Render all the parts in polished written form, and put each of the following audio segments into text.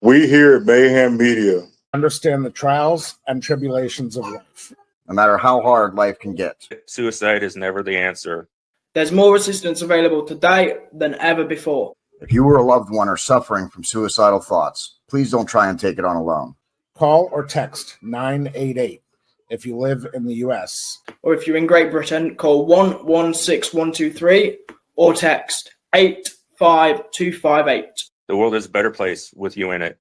We here at Mayhem Media understand the trials and tribulations of life. No matter how hard life can get. Suicide is never the answer. There's more assistance available today than ever before. If you or a loved one are suffering from suicidal thoughts, please don't try and take it on alone. Call or text 988 if you live in the U.S. Or if you're in Great Britain, call 116123 or text 85258. The world is a better place with you in it.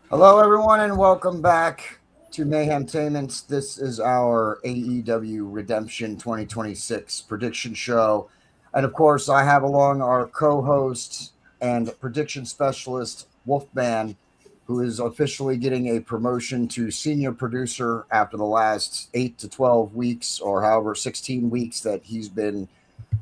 Hello, everyone, and welcome back to Mayhem Tainments. This is our AEW Redemption 2026 prediction show. And, of course, I have along our co-host and prediction specialist, Wolfman, who is officially getting a promotion to senior producer after the last 8 to 12 weeks or however 16 weeks that he's been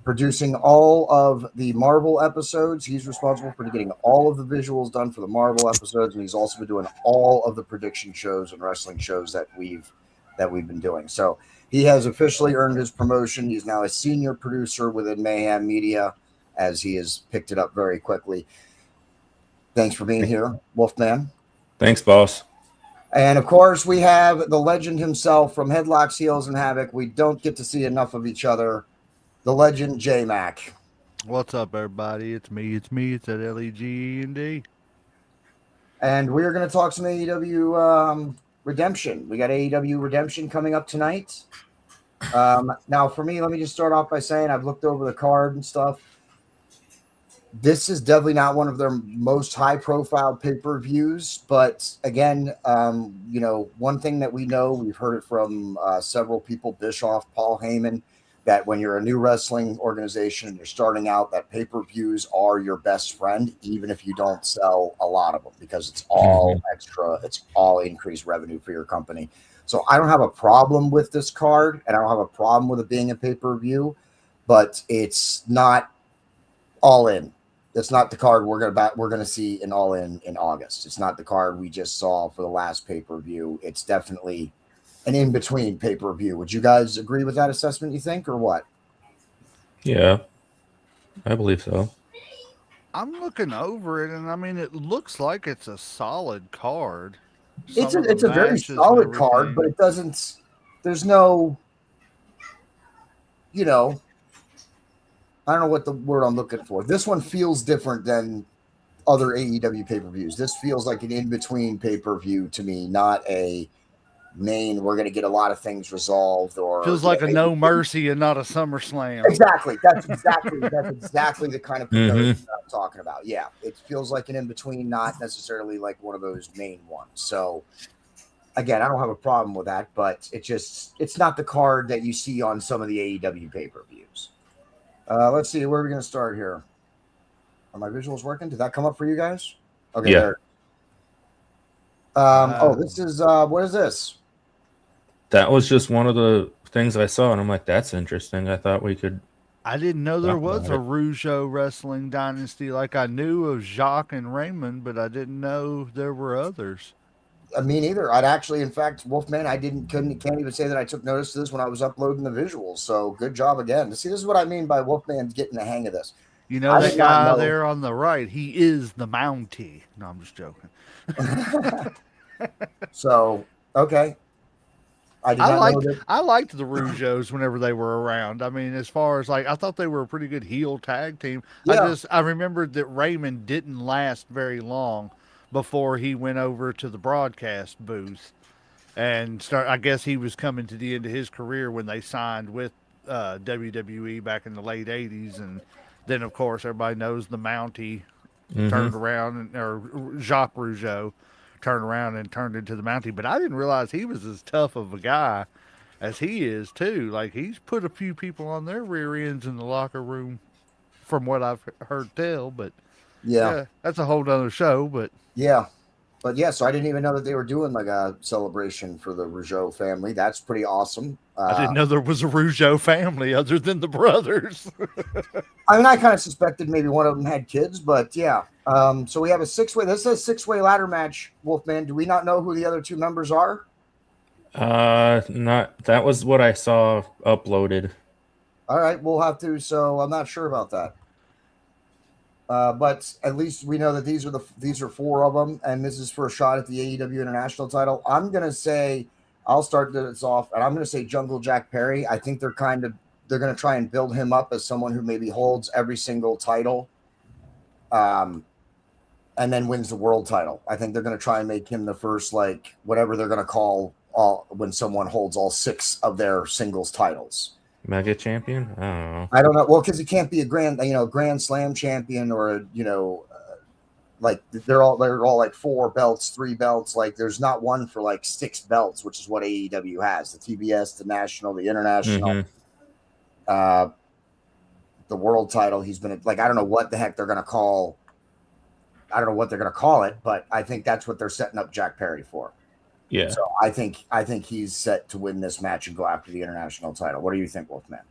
producing all of the Marvel episodes. He's responsible for getting all of the visuals done for the Marvel episodes, and he's also been doing all of the prediction shows and wrestling shows that we've been doing. So he has officially earned his promotion. He's now a senior producer within Mayhem Media, as he has picked it up very quickly. Thanks for being here, Wolfman. Thanks, boss. And of course, we have the legend himself from Headlocks, Heels, and Havoc. We don't get to see enough of each other. The legend, J-Mac. What's up, everybody? It's me. It's that LEGEND. And we're going to talk some AEW Redemption. We got AEW Redemption coming up tonight. Now, for me, let me just start off by saying I've looked over the card and stuff. This is definitely not one of their most high-profile pay-per-views, but again, one thing that we know, we've heard it from several people, Bischoff, Paul Heyman, that when you're a new wrestling organization and you're starting out, that pay-per-views are your best friend, even if you don't sell a lot of them, because it's all extra, it's all increased revenue for your company. So I don't have a problem with this card, and I don't have a problem with it being a pay-per-view, but it's not all in. It's not the card we're going to see in All In August. It's not the card we just saw for the last pay-per-view. It's definitely an in-between pay-per-view. Would you guys agree with that assessment, you think, or what? Yeah, I believe so. I'm looking over it, and I mean, it looks like it's a solid card. It's a very solid card, but it doesn't – there's no – I don't know what the word I'm looking for. This one feels different than other AEW pay-per-views. This feels like an in-between pay-per-view to me, not a – main, we're going to get a lot of things resolved, or feels like a No Mercy and not a SummerSlam. Exactly. That's exactly the kind of comparison I'm talking about. Yeah, it feels like an in between, not necessarily like one of those main ones. So again, I don't have a problem with that, but it's not the card that you see on some of the AEW pay-per-views. Let's see, where are we going to start here? Are my visuals working? Did that come up for you guys? Okay. Yeah. This is what is this? That was just one of the things I saw, and I'm like, that's interesting. I thought we could. I didn't know there was a Rougeau wrestling dynasty. Like, I knew of Jacques and Raymond, but I didn't know there were others. Me neither. I'd actually, in fact, Wolfman, can't even say that I took notice of this when I was uploading the visuals. So good job again. See, this is what I mean by Wolfman getting the hang of this. You know, that guy there on the right, he is the Mountie. No, I'm just joking. So, okay. I liked the Rougeaus whenever they were around. I mean, as far as like, I thought they were a pretty good heel tag team. Yeah. I remembered that Raymond didn't last very long, before he went over to the broadcast booth and start. I guess he was coming to the end of his career when they signed with WWE back in the late '80s, and then of course everybody knows the Mountie turned around, or Jacques Rougeau turned around and turned into the Mountie. But I didn't realize he was as tough of a guy as he is too. Like, he's put a few people on their rear ends in the locker room, from what I've heard tell. But Yeah. that's a whole nother show. But Yeah. But yeah, so I didn't even know that they were doing like a celebration for the Rougeau family. That's pretty awesome. I didn't know there was a Rougeau family other than the brothers. I mean, I kind of suspected maybe one of them had kids, but yeah. So we have a six-way. This is a six-way ladder match, Wolfman. Do we not know who the other two members are? Not that was what I saw uploaded. All right, we'll have to. So I'm not sure about that. But at least we know that these are four of them, and this is for a shot at the AEW International title. I'm gonna say, I'll start this off, and I'm gonna say Jungle Jack Perry. I think they're gonna try and build him up as someone who maybe holds every single title, and then wins the world title. I think they're gonna try and make him the first, like, whatever they're gonna call when someone holds all six of their singles titles. Mega champion? I don't know. I don't know. Well, because he can't be a Grand Slam champion, or like they're all like 4 belts, 3 belts. Like, there's not one for like 6 belts, which is what AEW has: the TBS, the national, the international, the world title. He's been like, I don't know what the heck they're gonna call. I don't know what they're gonna call it, but I think that's what they're setting up Jack Perry for. Yeah. So I think he's set to win this match and go after the international title. What do you think, Wolfman?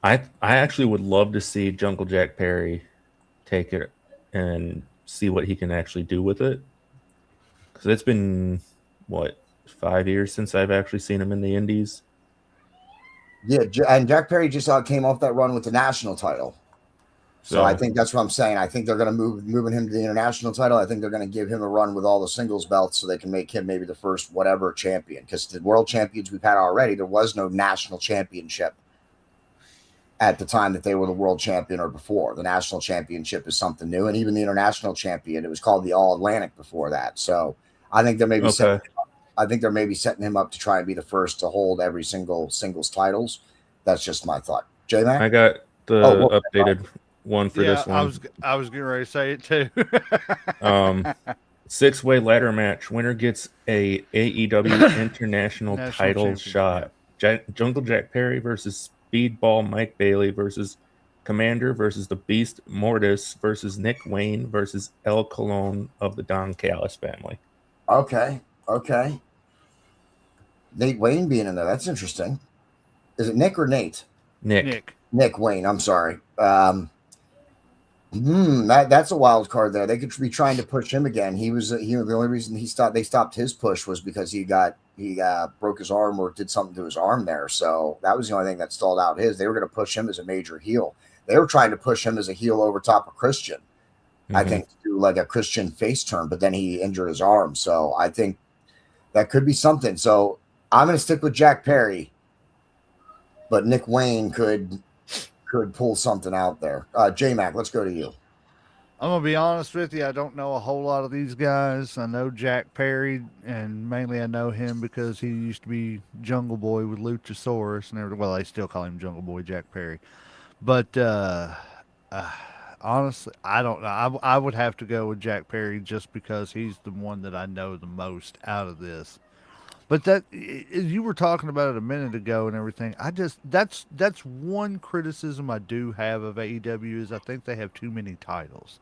I actually would love to see Jungle Jack Perry take it and see what he can actually do with it. Because it's been, 5 years since I've actually seen him in the Indies. Yeah, and Jack Perry just came off that run with the national title. So I think that's what I'm saying. I think they're going to moving him to the international title. I think they're going to give him a run with all the singles belts so they can make him maybe the first whatever champion. Because the world champions we've had already, there was no national championship at the time that they were the world champion or before. The national championship is something new. And even the international champion, it was called the All Atlantic before that. So I think they're maybe setting him up to try and be the first to hold every single singles titles. That's just my thought. J-Mac? I got the updated one for this one. I was getting ready to say it too. 6-way ladder match. Winner gets a AEW International title shot. Jungle Jack Perry versus Speedball Mike Bailey versus Commander versus the Beast Mortis versus Nick Wayne versus El Colon of the Don Callis family. Okay. Nate Wayne being in there. That's interesting. Is it Nick or Nate? Nick Wayne. I'm sorry. That's a wild card there. They could be trying to push him again. The only reason they stopped his push was because he broke his arm or did something to his arm there. So that was the only thing that stalled out his. They were going to push him as a major heel. They were trying to push him as a heel over top of Christian. I think to do like a Christian face turn, but then he injured his arm. So I think that could be something. So I'm going to stick with Jack Perry, but Nick Wayne could pull something out there. J-Mac, let's go to you. I'm going to be honest with you. I don't know a whole lot of these guys. I know Jack Perry, and mainly I know him because he used to be Jungle Boy with Luchasaurus and everything. Well, they still call him Jungle Boy Jack Perry. But honestly, I don't know. I would have to go with Jack Perry just because he's the one that I know the most out of this. But that you were talking about it a minute ago and everything. That's one criticism I do have of AEW is I think they have too many titles.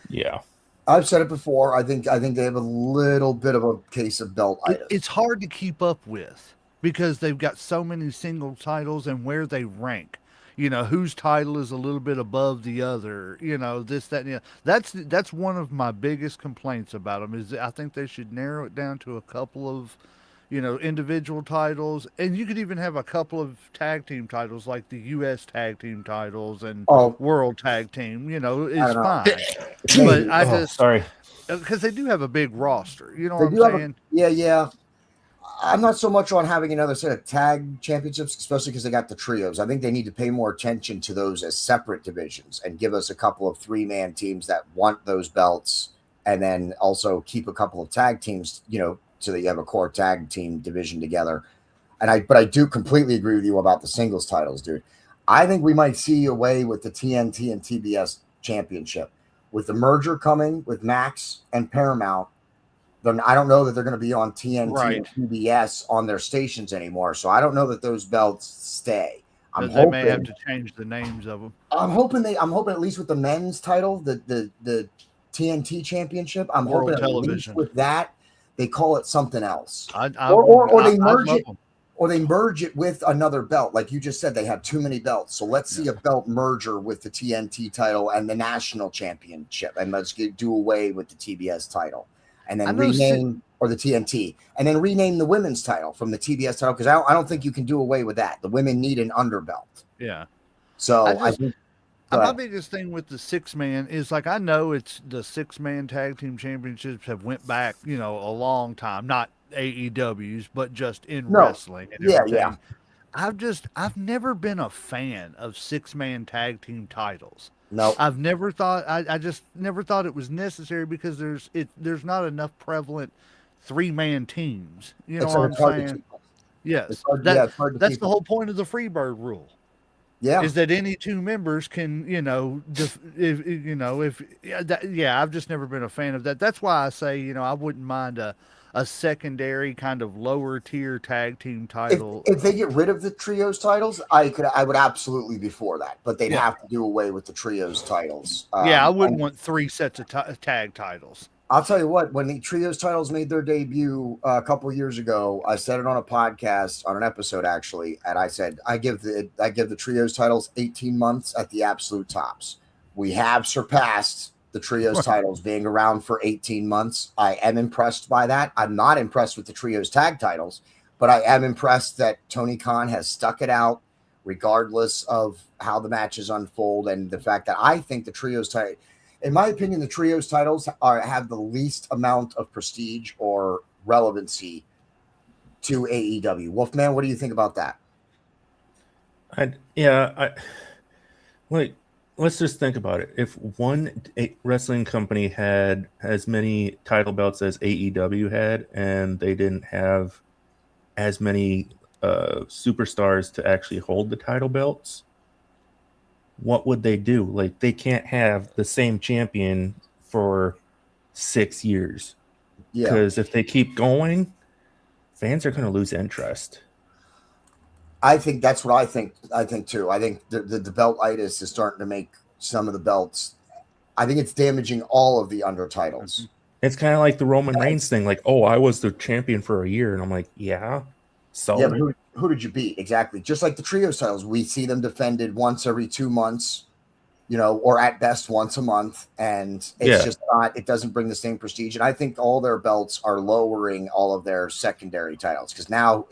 Yeah, I've said it before. I think they have a little bit of a case of belt itis. It's hard to keep up with because they've got so many single titles and where they rank. Whose title is a little bit above the other, this, that, and that's one of my biggest complaints about them is I think they should narrow it down to a couple of, individual titles. And you could even have a couple of tag team titles like the U.S. tag team titles and world tag team, is fine. But sorry. Because they do have a big roster, what I'm saying? Yeah. I'm not so much on having another set of tag championships, especially because they got the trios. I think they need to pay more attention to those as separate divisions and give us a couple of 3-man teams that want those belts and then also keep a couple of tag teams, so that you have a core tag team division together. But I do completely agree with you about the singles titles, dude. I think we might see away with the TNT and TBS championship with the merger coming with Max and Paramount. Then I don't know that they're going to be on TNT and TBS on their stations anymore. So I don't know that those belts stay. They may have to change the names of them. I'm hoping at least with the men's title, the TNT championship. I'm World hoping Television. at least with that they call it something else, or they merge it. Or they merge it with another belt. Like you just said, they have too many belts. So let's see a belt merger with the TNT title and the national championship. And let's do away with the TBS title. And then rename, or the TNT. And then rename the women's title from the TBS title. Because I don't think you can do away with that. The women need an underbelt. Yeah. So I think my biggest thing with the 6-man is, like, I know it's the 6-man tag team championships have went back, a long time, not AEWs, but just in wrestling and everything. Yeah. I've never been a fan of 6-man tag team titles. No, I've never thought, I just never thought it was necessary because there's not enough prevalent 3-man teams. You know what I'm saying? Yes. That's the whole point of the Freebird rule. Yeah, is that any two members can, I've just never been a fan of that. That's why I say, I wouldn't mind a secondary kind of lower tier tag team title. If they get rid of the trios titles, I would absolutely be for that, but they'd have to do away with the trios titles. I wouldn't want 3 sets of tag titles. I'll tell you what, when the trios titles made their debut a couple of years ago, I said it on a podcast, on an episode actually, and I said I give the trios titles 18 months at the absolute tops. We have surpassed the trios titles being around for 18 months. I am impressed by that. I'm not impressed with the trios tag titles, but I am impressed that Tony Khan has stuck it out regardless of how the matches unfold, and the fact that I think the trios title, in my opinion, the trios titles have the least amount of prestige or relevancy to AEW. Wolfman, what do you think about that? Let's just think about it. If one wrestling company had as many title belts as AEW had, and they didn't have as many superstars to actually hold the title belts, what would they do? Like, they can't have the same champion for 6 years. Yeah. Because if they keep going, fans are going to lose interest. I think that's what I think. I think too. I think the belt-itis is starting to make some of the belts. I think it's damaging all of the under titles. It's kind of like the Roman Reigns thing. Like, oh, I was the champion for a year. And I'm like, yeah. So yeah, but who did you beat? Exactly. Just like the trios titles, we see them defended once every 2 months, or at best once a month. And it's just not, it doesn't bring the same prestige. And I think all their belts are lowering all of their secondary titles. Because now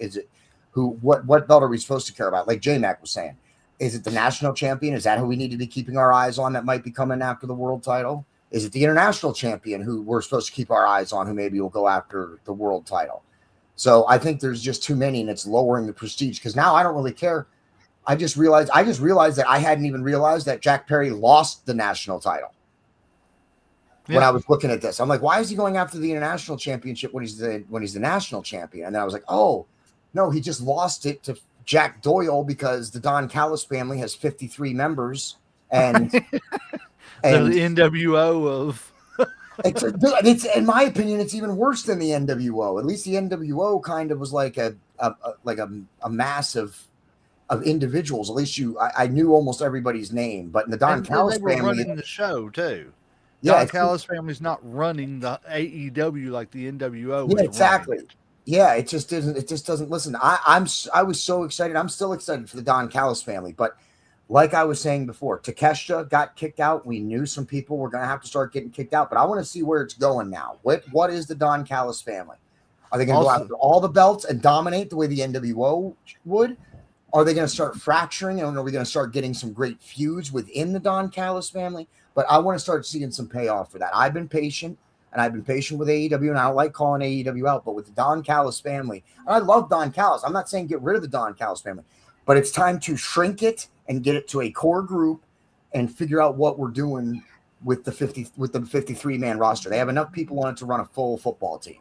what belt are we supposed to care about? Like J-Mac was saying, is it the national champion? Is that who we need to be keeping our eyes on that might be coming after the world title? Is it the international champion who we're supposed to keep our eyes on, who maybe will go after the world title? So I think there's just too many, and it's lowering the prestige, because now I don't really care. I just realized that I hadn't even realized that Jack Perry lost the national title when I was looking at this. I'm like, why is he going after the international championship when he's the national champion? And then I was like, oh no, he just lost it to Jack Doyle because the Don Callis family has 53 members, and the NWO of. It's in my opinion, it's even worse than the NWO. At least the NWO kind of was like a mass of individuals. At least I knew almost everybody's name. But in the Don Callis family, they were running the show too. Yeah, Don Callis family's not running the AEW like the NWO. Yeah, exactly. Yeah, it just doesn't listen. I was so excited. I'm still excited for the Don Callis family, but. Like I was saying before, Takeshita got kicked out. We knew some people were going to have to start getting kicked out, but I want to see where it's going now. What is the Don Callis family? Are they going to go after all the belts and dominate the way the NWO would? Are they going to start fracturing? And are we going to start getting some great feuds within the Don Callis family? But I want to start seeing some payoff for that. I've been patient, and I've been patient with AEW, and I don't like calling AEW out, but with the Don Callis family, and I love Don Callis. I'm not saying get rid of the Don Callis family, but it's time to shrink it and get it to a core group and figure out what we're doing with the 53-man roster. They have enough people on it to run a full football team.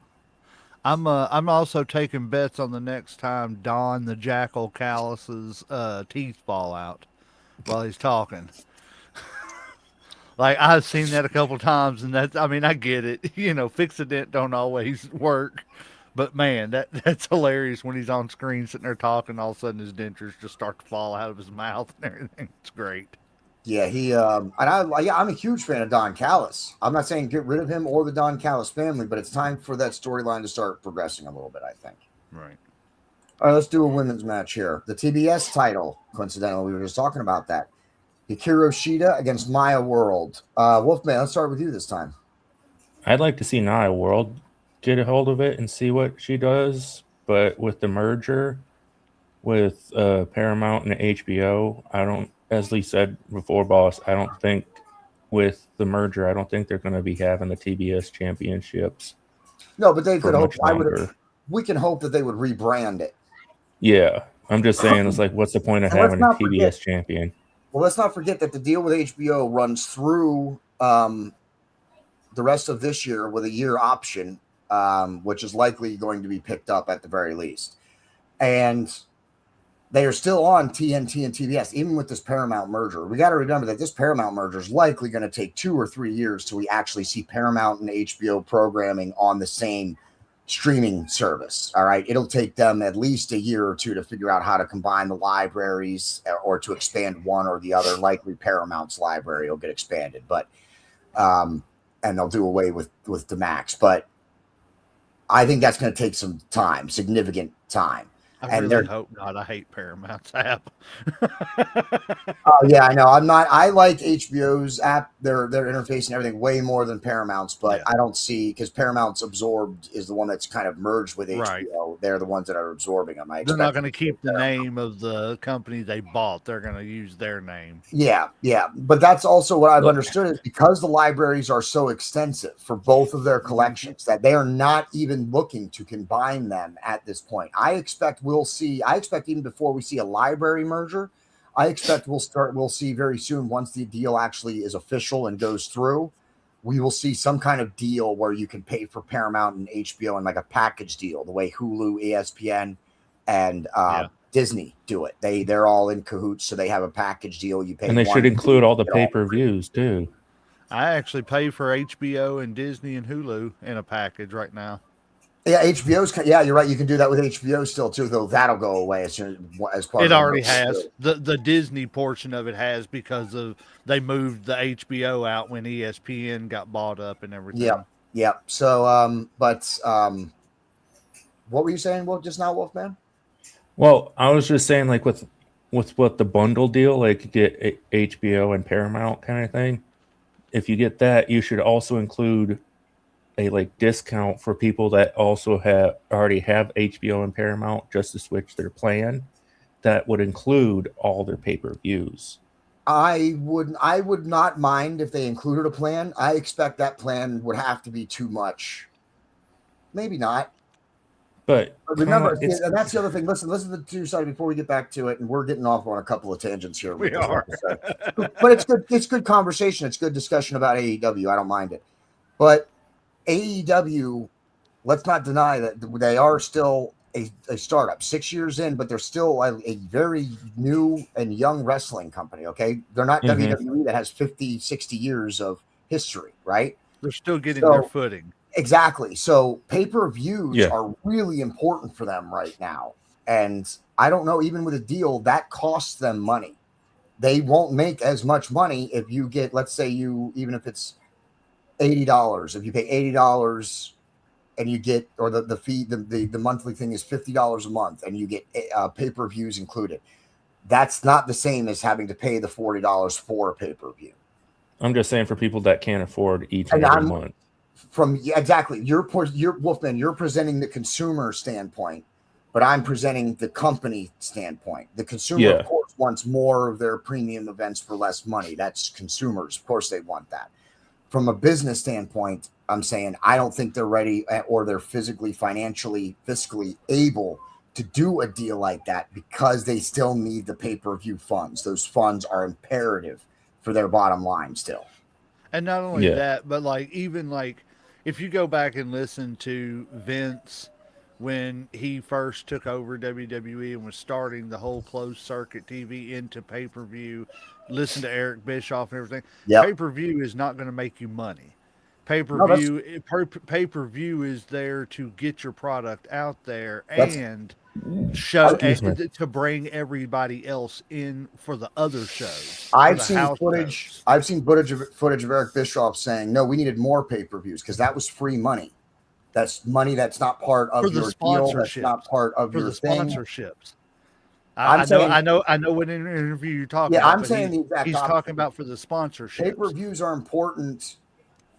I'm also taking bets on the next time Don the Jackal Callus's teeth fall out while he's talking. Like, I've seen that a couple times, and I get it. Fix-a-dent don't always work. But, man, that's hilarious when he's on screen sitting there talking, all of a sudden his dentures just start to fall out of his mouth and everything. It's great. Yeah, I'm a huge fan of Don Callis. I'm not saying get rid of him or the Don Callis family, but it's time for that storyline to start progressing a little bit, I think. Right. All right, let's do a women's match here. The TBS title, coincidentally, we were just talking about that. Hikaru Shida against Maya World. Wolfman, let's start with you this time. I'd like to see Nia World get a hold of it and see what she does, but with the merger with Paramount and HBO, as Lee said before, boss, I don't think with the merger, I don't think they're going to be having the TBS championships. No, but they could hope. We can hope that they would rebrand it. Yeah, I'm just saying, it's like, what's the point of having a TBS champion? Well, let's not forget that the deal with HBO runs through the rest of this year with a year option, which is likely going to be picked up at the very least. And they are still on TNT and TBS, even with this Paramount merger. We got to remember that this Paramount merger is likely going to take 2 or 3 years till we actually see Paramount and HBO programming on the same streaming service. All right. It'll take them at least a year or two to figure out how to combine the libraries or to expand one or the other. Likely Paramount's library will get expanded, but and they'll do away with the Max. But I think that's going to take some time, significant time. I really hope not. I hate Paramount's app. Oh yeah, I know. I like HBO's app, their interface and everything way more than Paramount's, but I don't see, because Paramount's absorbed is the one that's kind of merged with HBO. Right. They're the ones that are absorbing them. They're not going to keep the name of the company they bought. They're going to use their name. Yeah. But that's also what I've understood is because the libraries are so extensive for both of their collections that they are not even looking to combine them at this point. I expect even before we see a library merger, I expect we'll see very soon, once the deal actually is official and goes through, we will see some kind of deal where you can pay for Paramount and HBO in like a package deal, the way Hulu, ESPN, and Disney do it. They're all in cahoots, so they have a package deal. You pay, and they should include all the pay-per-views too. I actually pay for HBO and Disney and Hulu in a package right now. Yeah, you're right. You can do that with HBO still too, though that'll go away as part. It already has. The Disney portion of it has, because they moved the HBO out when ESPN got bought up and everything. Yep. So, what were you saying? Well, just now, Wolfman? Well, I was just saying, like with what the bundle deal, like you get HBO and Paramount kind of thing. If you get that, you should also include a discount for people that also already have HBO and Paramount, just to switch their plan. That would include all their pay-per-views. I would not mind if they included a plan. I expect that plan would have to be too much. Maybe not. But remember, that's the other thing. Listen to the two sides before we get back to it, and we're getting off on a couple of tangents here. We are. But it's good. It's good conversation. It's good discussion about AEW. I don't mind it. But AEW, let's not deny that they are still a startup, 6 years in, but they're still a very new and young wrestling company. Okay. They're not WWE that has 50, 60 years of history, right? They're still getting their footing. Exactly. So pay-per-views are really important for them right now. And I don't know, even with a deal that costs them money, they won't make as much money if you get, let's say even if it's $80, if you pay $80 and you get, or the fee, the monthly thing is $50 a month and you get pay-per-views included. That's not the same as having to pay the $40 for a pay-per-view. I'm just saying, for people that can't afford each and every month. Exactly. You're Wolfman, you're presenting the consumer standpoint, but I'm presenting the company standpoint. The consumer, of course, wants more of their premium events for less money. That's consumers. Of course, they want that. From a business standpoint, I'm saying I don't think they're ready, or they're physically, financially, fiscally able to do a deal like that, because they still need the pay-per-view funds. Those funds are imperative for their bottom line still. And not only Yeah. that, but like even like if you go back and listen to Vince when he first took over WWE and was starting the whole closed circuit TV into pay per view, listen to Eric Bischoff and everything. Yep. Pay per view is not going to make you money. Pay per No, that's- view pay per view is there to get your product out there That's- and show Excuse me. to bring everybody else in for the other shows. I've seen footage. I've seen footage of Eric Bischoff saying, "No, we needed more pay-per-views because that was free money. That's money that's not part of For the your deal. That's sponsorships. not part of For your the thing." sponsorships. I'm saying- I know what interview you're talking Yeah, about. I'm but saying the exact he's opposite. talking about for the sponsorships. Pay-per-views are important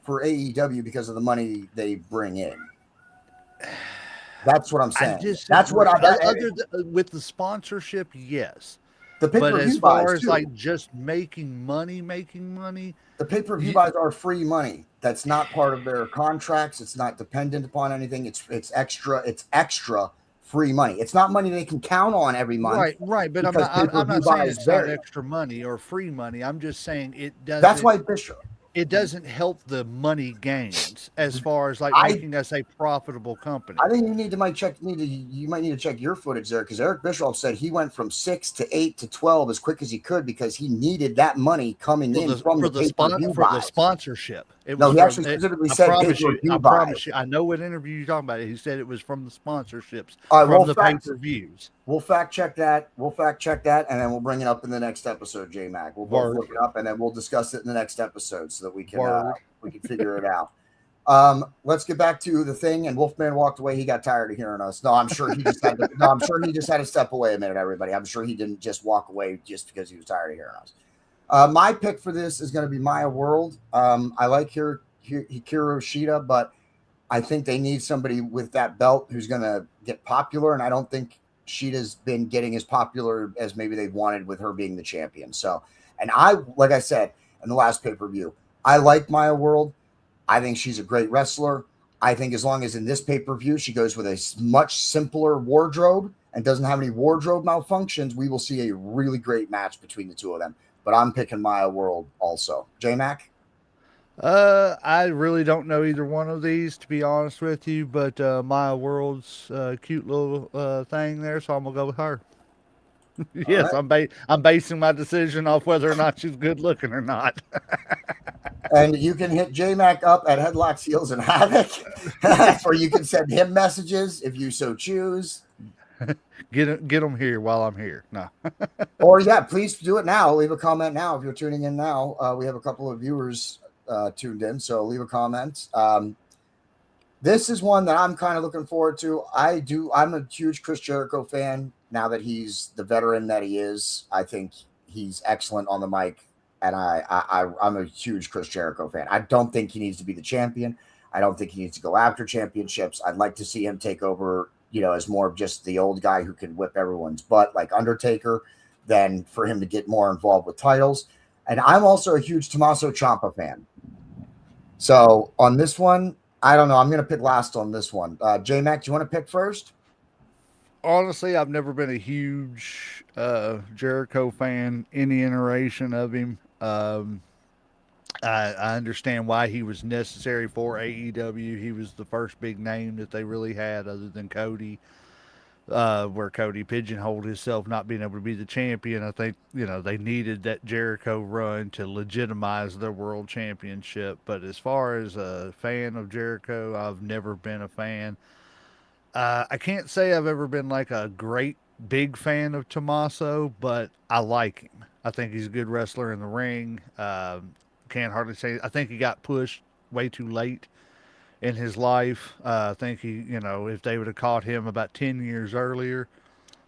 for AEW because of the money they bring in. That's what I'm saying. That's what with the sponsorship, yes. The But pay-per-view as far buys as too. like just making money, The pay-per-view You- buys are free money. That's not part of their contracts. It's not dependent upon anything. It's extra free money. It's not money they can count on every month. right. But I'm because not pay-per-view saying buys it's not vary. extra money or free money. I'm just saying it doesn't. That's why Bishop. it doesn't help the money gains as far as like I- making us a profitable company. I think you need to you might need to check your footage there because Eric Bischoff said he went from 6 to 8 to 12 as quick as he could because he needed that money coming in from the pay-per-view for the buys. sponsorship. It No, was he from- actually it- specifically I said promise you, pay-per-view I buys. promise you. I know what interview you're talking about. He said it was from the sponsorships, All right, from we'll the fact- pay-per-views. We'll fact check that. And then we'll bring it up in the next episode, J Mac. We'll both Word. look it up, and then we'll discuss it in the next episode so that we can Word. figure it out. Let's get back to the thing. And Wolfman walked away. He got tired of hearing us. No, I'm sure he just had to. No, I'm sure he just had to step away a minute. Everybody, I'm sure he didn't just walk away just because he was tired of hearing us. My pick for this is going to be Maya World. I like Hikaru Shida, but I think they need somebody with that belt who's going to get popular, and I don't think Sheeta's been getting as popular as maybe they wanted with her being the champion. So, and like I said in the last pay-per-view, I like Maya World. I think she's a great wrestler. I think as long as in this pay-per-view she goes with a much simpler wardrobe and doesn't have any wardrobe malfunctions, we will see a really great match between the two of them. But I'm picking Maya World also. J-Mac? I really don't know either one of these, to be honest with you, but Maya World's cute little thing there, so I'm gonna go with her. Yes, right. I'm basing my decision off whether or not she's good looking or not. And you can hit J-Mac up at Headlocks, Heels, and Havoc, or you can send him messages if you so choose. Get them here while I'm here. No. Or, yeah, please do it now. Leave a comment now if you're tuning in now. We have a couple of viewers tuned in, so leave a comment. This is one that I'm kind of looking forward to. I'm a huge Chris Jericho fan now that he's the veteran that he is. I think he's excellent on the mic, and I'm a huge Chris Jericho fan. I don't think he needs to be the champion. I don't think he needs to go after championships. I'd like to see him take over, as more of just the old guy who can whip everyone's butt like Undertaker, than for him to get more involved with titles. And I'm also a huge Tommaso Ciampa fan. So on this one, I don't know. I'm going to pick last on this one. J-Mac, do you want to pick first? Honestly, I've never been a huge Jericho fan, any iteration of him. I understand why he was necessary for AEW. He was the first big name that they really had other than Cody, where Cody pigeonholed himself not being able to be the champion. I think, they needed that Jericho run to legitimize their world championship. But as far as a fan of Jericho, I've never been a fan. I can't say I've ever been like a great big fan of Tommaso, but I like him. I think he's a good wrestler in the ring. Can't hardly say. I think he got pushed way too late in his life. I think he, if they would have caught him about 10 years earlier,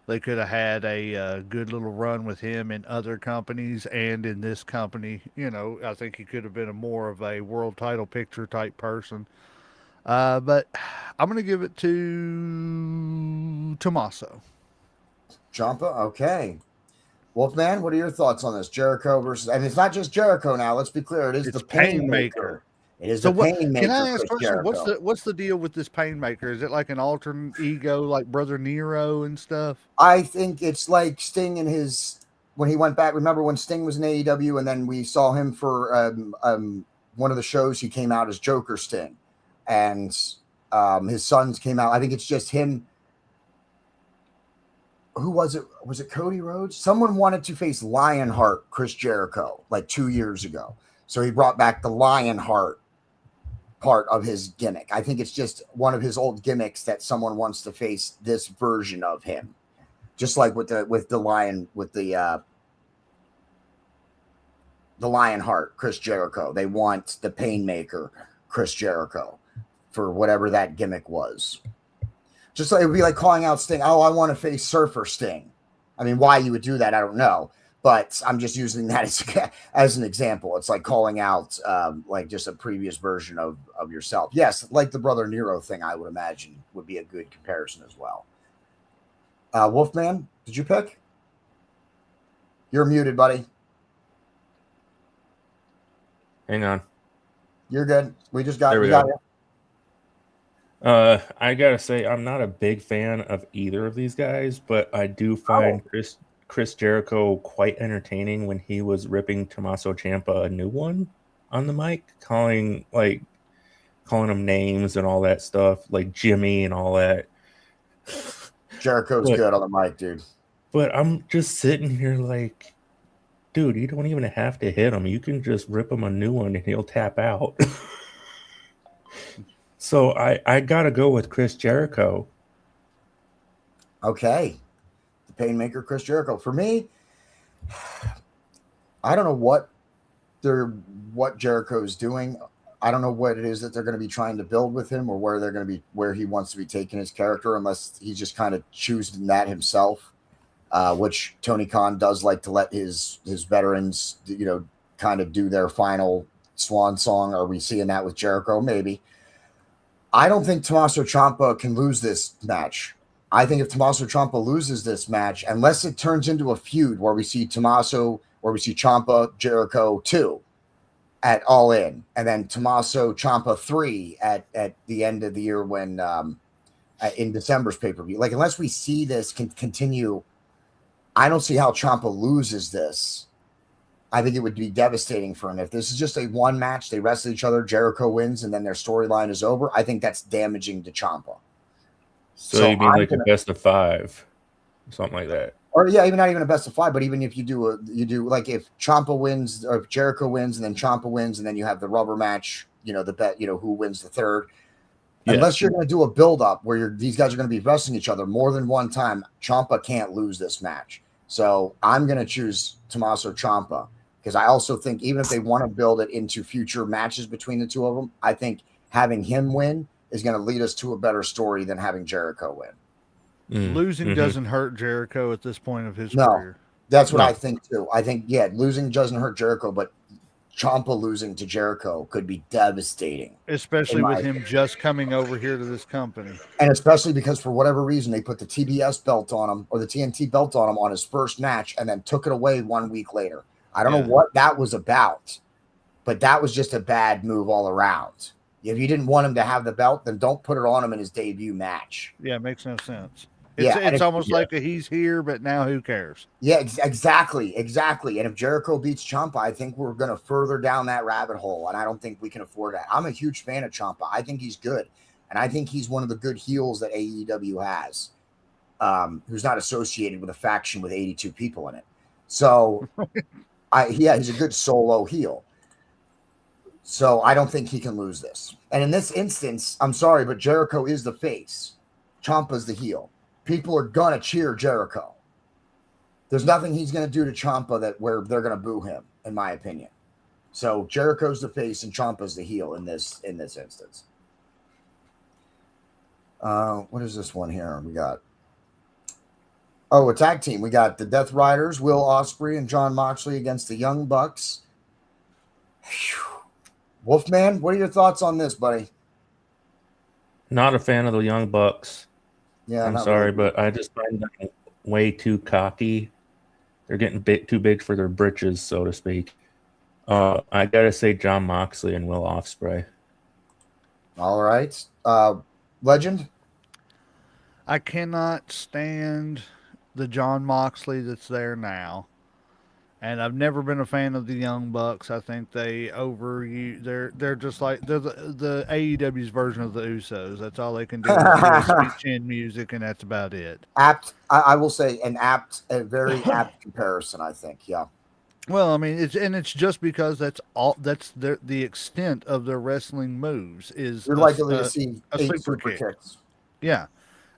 they could have had a good little run with him in other companies and in this company. I think he could have been more of a world title picture type person. But I'm going to give it to Tommaso. Ciampa? Okay. Wolfman, what are your thoughts on this? Jericho versus, and it's not just Jericho now. Let's be clear. It's the Painmaker. It is the Painmaker. Can I ask Chris first, Jericho. what's the deal with this Painmaker? Is it like an alternate ego, like Brother Nero and stuff? I think it's like Sting when he went back. Remember when Sting was in AEW, and then we saw him for one of the shows he came out as Joker Sting, and his sons came out. I think it's just him. Who was it? Was it Cody Rhodes? Someone wanted to face Lionheart Chris Jericho like 2 years ago. So he brought back the Lionheart part of his gimmick. I think it's just one of his old gimmicks that someone wants to face this version of him. Just like with the Lionheart Chris Jericho. They want the Painmaker Chris Jericho for whatever that gimmick was. Just like it would be like calling out Sting. Oh, I want to face Surfer Sting. I mean, why you would do that, I don't know. But I'm just using that as an example. It's like calling out like just a previous version of yourself. Yes, like the Brother Nero thing, I would imagine would be a good comparison as well. Wolfman, did you pick? You're muted, buddy. Hang on. You're good. We just got, There we got go. it. I gotta say, I'm not a big fan of either of these guys, but I do find Chris Jericho quite entertaining when he was ripping Tommaso Ciampa a new one on the mic, calling him names and all that stuff, like Jimmy and all that. Jericho's good on the mic, dude. But I'm just sitting here like, dude, you don't even have to hit him. You can just rip him a new one and he'll tap out. So I gotta go with Chris Jericho. Okay. The Painmaker Chris Jericho. For me, I don't know what Jericho's doing. I don't know what it is that they're going to be trying to build with him, or where he wants to be taking his character, unless he's just kind of choosing that himself. Which Tony Khan does like to let his veterans, kind of do their final swan song. Are we seeing that with Jericho? Maybe. I don't think Tommaso Ciampa can lose this match. I think if Tommaso Ciampa loses this match, unless it turns into a feud where we see Ciampa, Jericho 2 at All In, and then Tommaso Ciampa 3 at the end of the year when in December's pay-per-view. Like, unless we see this continue, I don't see how Ciampa loses this. I think it would be devastating for him. If this is just a one match, they wrestle each other, Jericho wins, and then their storyline is over, I think that's damaging to Ciampa. So you mean like a best of 5, something like that? Or yeah, even not even a best of 5, but even if you do like if Ciampa wins or if Jericho wins and then Ciampa wins and then you have the rubber match, the bet, who wins the third. Yeah. Unless you're going to do a build up where these guys are going to be wrestling each other more than one time, Ciampa can't lose this match. So I'm going to choose Tommaso Ciampa. Because I also think even if they want to build it into future matches between the two of them, I think having him win is going to lead us to a better story than having Jericho win. Losing doesn't hurt Jericho at this point of his career. That's what I think too. I think, losing doesn't hurt Jericho, but Ciampa losing to Jericho could be devastating. Especially with him just coming over here to this company. And especially because for whatever reason, they put the TBS belt on him or the TNT belt on him on his first match and then took it away 1 week later. I don't know what that was about, but that was just a bad move all around. If you didn't want him to have the belt, then don't put it on him in his debut match. Yeah, it makes no sense. It's almost like he's here, but now who cares? Yeah, exactly. And if Jericho beats Ciampa, I think we're going to further down that rabbit hole, and I don't think we can afford that. I'm a huge fan of Ciampa. I think he's good, and I think he's one of the good heels that AEW has, who's not associated with a faction with 82 people in it. So... he's a good solo heel. So I don't think he can lose this. And in this instance, I'm sorry, but Jericho is the face. Ciampa's the heel. People are going to cheer Jericho. There's nothing he's going to do to Ciampa where they're going to boo him, in my opinion. So Jericho's the face and Ciampa's the heel in this instance. What is this one here? We got a tag team. We got the Death Riders, Will Ospreay and Jon Moxley against the Young Bucks. Whew. Wolfman, what are your thoughts on this, buddy? Not a fan of the Young Bucks. Yeah, I'm sorry, but I just find them way too cocky. They're getting too big for their britches, so to speak. I gotta say Jon Moxley and Will Ospreay. All right. Legend? I cannot stand the Jon Moxley that's there now. And I've never been a fan of the Young Bucks. I think they're just like they're the AEW's version of the Usos. That's all they can do is do sweet chin music, and that's about it. Apt. I will say a very apt comparison. I think. Yeah. Well, I mean, it's just because that's the extent of their wrestling moves is You're likely to see a 8 super super kick. kicks. Yeah,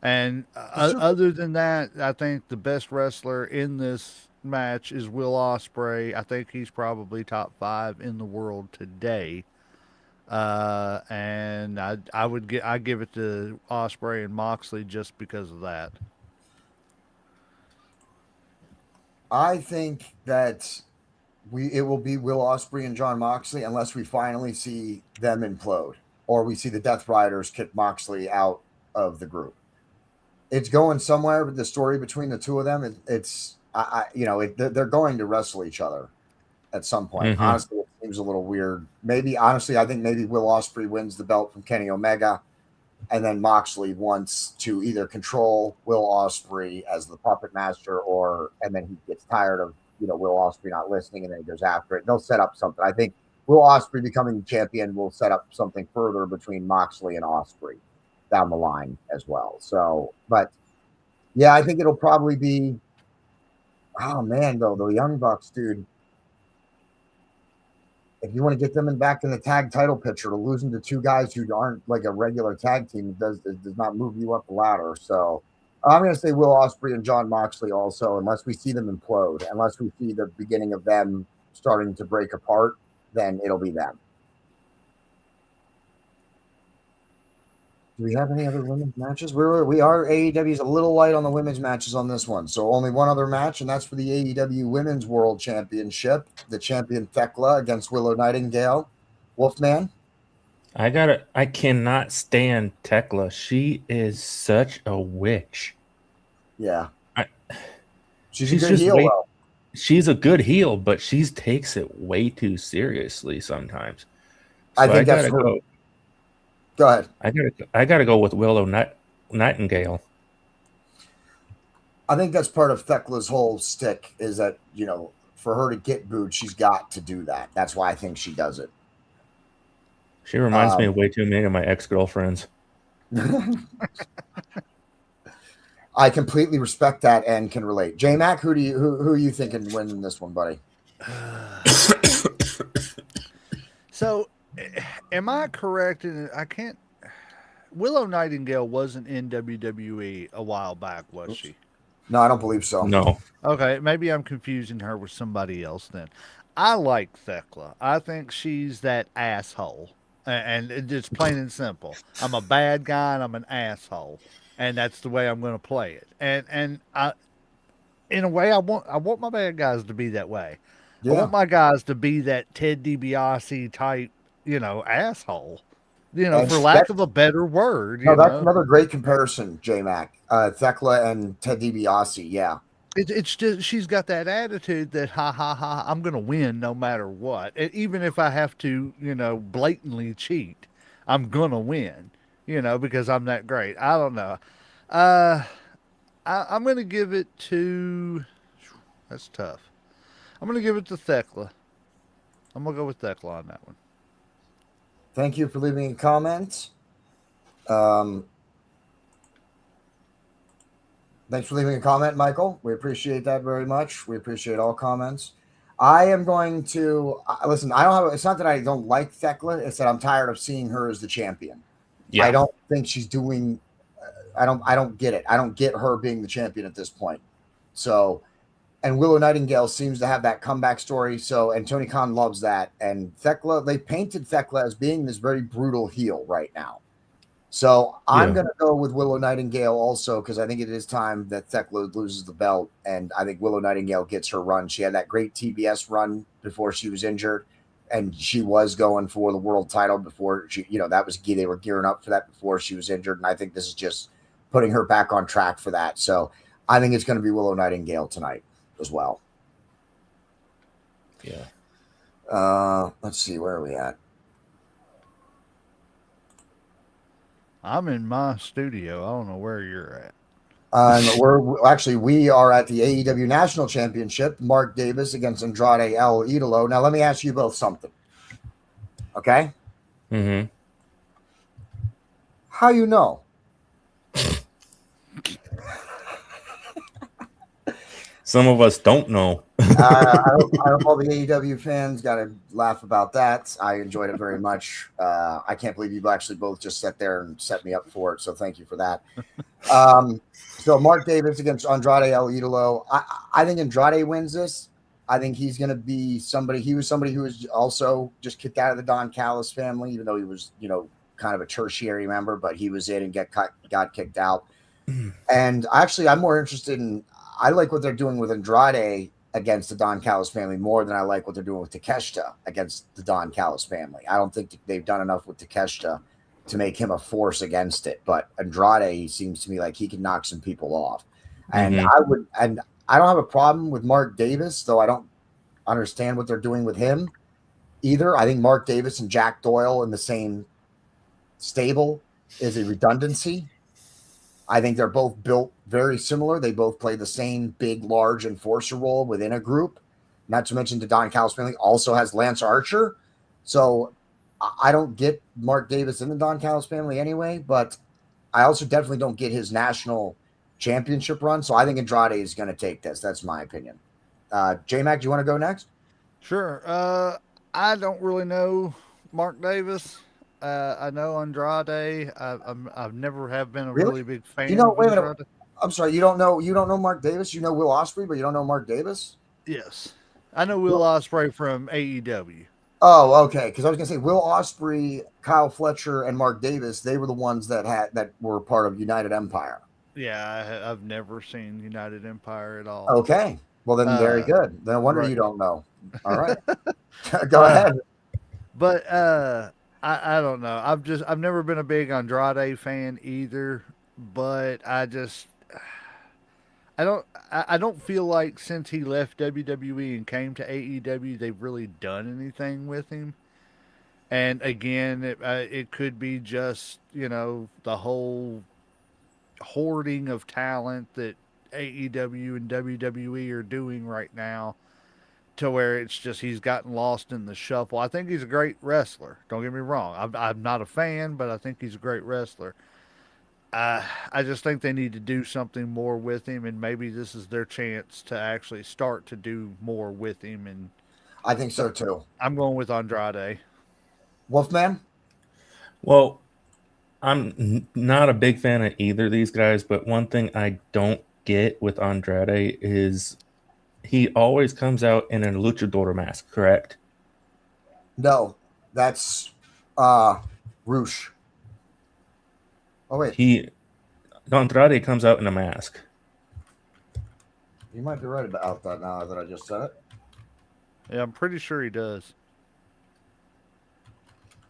and other than that, I think the best wrestler in this match is Will Ospreay. I think he's probably top 5 in the world today. And I give it to Ospreay and Moxley just because of that. I think that it will be Will Ospreay and John Moxley unless we finally see them implode or we see the Death Riders kick Moxley out of the group. It's going somewhere with the story between the two of them. They're going to wrestle each other at some point. Mm-hmm. Honestly, it seems a little weird. I think maybe Will Ospreay wins the belt from Kenny Omega, and then Moxley wants to either control Will Ospreay as the puppet master, and then he gets tired of Will Ospreay not listening, and then he goes after it. They'll set up something. I think Will Ospreay becoming champion will set up something further between Moxley and Ospreay down the line as well. So, but yeah, I think it'll probably be. Oh man, though the Young Bucks, dude. If you want to get them back in the tag title picture, to losing to 2 guys who aren't like a regular tag team does not move you up the ladder. So I'm going to say Will Ospreay and John Moxley also, unless we see them implode, unless we see the beginning of them starting to break apart, then it'll be them. Do we have any other women's matches? We are AEW's a little light on the women's matches on this one. So only one other match, and that's for the AEW Women's World Championship. The champion Thekla against Willow Nightingale. Wolfman? I cannot stand Tekla. She is such a witch. Yeah. She's a she's good just heel, way, though. she's a good heel, but she takes it way too seriously sometimes. I think that's her. Go ahead. I gotta go with Willow Nightingale. I think that's part of Thekla's whole stick is that, for her to get booed, she's got to do that. That's why I think she does it. She reminds me of way too many of my ex-girlfriends. I completely respect that and can relate. J-Mac, who are you thinking winning this one, buddy? So, am I correct? Willow Nightingale wasn't in WWE a while back, was she? No, I don't believe so. No. Okay, maybe I'm confusing her with somebody else then. I like Thekla. I think she's that asshole. And it's plain and simple. I'm a bad guy and I'm an asshole. And that's the way I'm going to play it. And I, in a way, I want my bad guys to be that way. Yeah. I want my guys to be that Ted DiBiase type, asshole. For lack of a better word. That's another great comparison, J-Mac. Thekla and Ted DiBiase, yeah. It's just she's got that attitude that I'm going to win no matter what. And even if I have to, blatantly cheat, I'm going to win, because I'm that great. I don't know. I'm going to give it to. That's tough. I'm going to give it to Thekla. I'm going to go with Thekla on that one. Thank you for leaving a comment. Thanks for leaving a comment, Michael. We appreciate that very much. We appreciate all comments. I am going to listen. It's not that I don't like Thekla. It's that I'm tired of seeing her as the champion. Yeah. I don't think she's doing. I don't get it. I don't get her being the champion at this point. So, and Willow Nightingale seems to have that comeback story. So, and Tony Khan loves that. And Thekla, they painted Thekla as being this very brutal heel right now. So I'm going to go with Willow Nightingale also because I think it is time that Thekla loses the belt, and I think Willow Nightingale gets her run. She had that great TBS run before she was injured, and she was going for the world title before she, they were gearing up for that before she was injured, and I think this is just putting her back on track for that. So I think it's going to be Willow Nightingale tonight as well. Yeah. Let's see, where are we at? I'm in my studio. I don't know where you're at. We are at the AEW National Championship. Mark Davis against Andrade El Idolo. Now, let me ask you both something. Okay? Mm-hmm. How you know? Some of us don't know. I hope all the AEW fans got to laugh about that. I enjoyed it very much. I can't believe you actually both just sat there and set me up for it. So thank you for that. So Mark Davis against Andrade El Idolo. I think Andrade wins this. I think he's going to be somebody. He was somebody who was also just kicked out of the Don Callis family, even though he was, kind of a tertiary member, but he was in and got kicked out. And actually, I'm more interested in. I like what they're doing with Andrade against the Don Callis family more than I like what they're doing with Takeshita against the Don Callis family. I don't think they've done enough with Takeshita to make him a force against it. But Andrade seems to me like he can knock some people off. And I don't have a problem with Mark Davis, though I don't understand what they're doing with him either. I think Mark Davis and Jack Doyle in the same stable is a redundancy. I think they're both built very similar. They both play the same big, large enforcer role within a group. Not to mention the Don Callis family also has Lance Archer. So I don't get Mark Davis in the Don Callis family anyway, but I also definitely don't get his national championship run. So I think Andrade is going to take this. That's my opinion. J-Mac, do you want to go next? Sure. I don't really know Mark Davis. I know Andrade. I've never have been a really big fan. Wait a minute. Andrade. I'm sorry. You don't know Mark Davis. You know Will Ospreay, but you don't know Mark Davis. Yes, I know Will Ospreay from AEW. Oh, okay. Because I was gonna say Will Ospreay, Kyle Fletcher, and Mark Davis. They were the ones that were part of United Empire. Yeah, I've never seen United Empire at all. Okay. Well, then very good. No wonder you don't know. All right. Go ahead. But I don't know. I've never been a big Andrade fan either, but I don't feel like since he left WWE and came to AEW they've really done anything with him. And again, it could be just, the whole hoarding of talent that AEW and WWE are doing right now, to where it's just he's gotten lost in the shuffle. I think he's a great wrestler. Don't get me wrong. I'm not a fan, but I think he's a great wrestler. I just think they need to do something more with him, and maybe this is their chance to actually start to do more with him. And I think so too. I'm going with Andrade. Wolfman? Well, I'm not a big fan of either of these guys, but one thing I don't get with Andrade is he always comes out in a luchador mask, correct? No, that's Roosh. Oh wait, Andrade comes out in a mask. You might be right about that now that I just said it. Yeah, I'm pretty sure he does.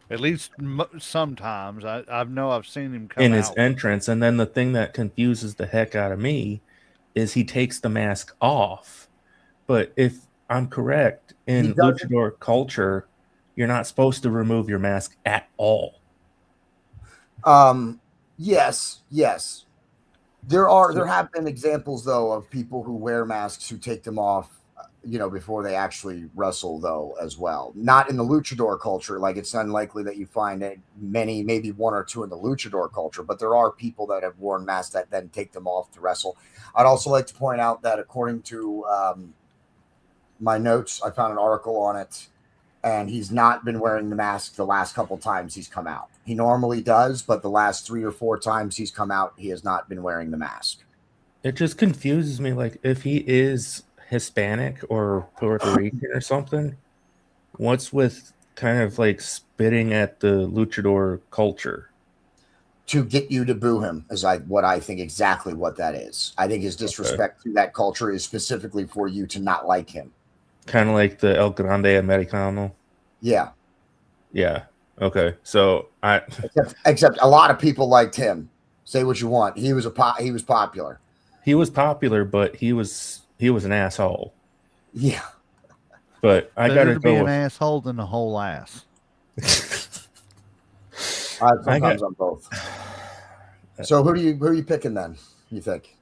At least sometimes. I know I've seen him come in out his entrance, and then the thing that confuses the heck out of me is he takes the mask off. But if I'm correct, in luchador culture, you're not supposed to remove your mask at all. Yes. There have been examples though of people who wear masks who take them off, before they actually wrestle though as well. Not in the luchador culture. Like it's unlikely that you find many, maybe one or two in the luchador culture, but there are people that have worn masks that then take them off to wrestle. I'd also like to point out that according to my notes, I found an article on it, and he's not been wearing the mask the last couple times he's come out. He normally does, but the last 3 or 4 times he's come out, he has not been wearing the mask. It just confuses me. Like, if he is Hispanic or Puerto Rican or something, what's with kind of like spitting at the luchador culture? To get you to boo him is what I think exactly what that is. I think his disrespect to that culture is specifically for you to not like him. Kind of like the El Grande Americano. Yeah. Yeah. Okay. So except a lot of people liked him. Say what you want. He was popular. He was popular, but he was an asshole. Yeah. But I gotta be an asshole than a whole ass. Sometimes on both. So who are you picking then? You think?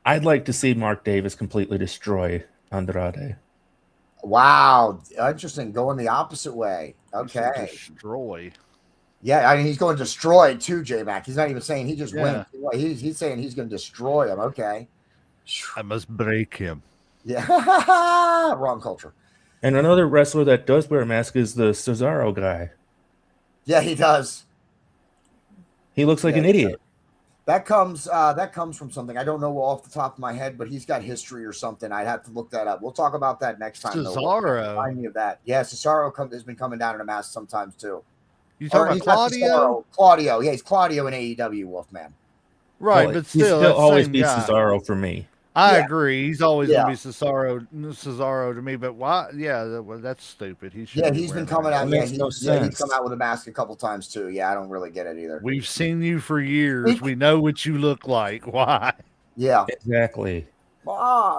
I'd like to see Mark Davis completely destroy Andrade. Wow, interesting. Going the opposite way. You said Okay. destroy. Yeah, I mean he's going to destroy too, J-Mac. He's not even saying he just Yeah. wins. He's saying he's going to destroy him. Okay. I must break him. Yeah. Wrong culture. And another wrestler that does wear a mask is the Cesaro guy. Yeah, he does. He looks like an idiot. That comes from something I don't know off the top of my head, but he's got history or something. I'd have to look that up. We'll talk about that next time. Cesaro. Remind me of that. Yeah, Cesaro has been coming down in a mask sometimes too. You talking about Claudio? Claudio. Yeah, he's Claudio in AEW, Wolfman. Right, Well, but still, he'll always same be guy. Cesaro for me. I Yeah. agree. He's always Yeah. going to be Cesaro to me. But why? Yeah, that's stupid. Yeah, he's been coming out. That Yeah, makes no he's sense. come out with a mask a couple times too. Yeah, I don't really get it either. We've seen you for years. We know what you look like. Why? Yeah. Exactly.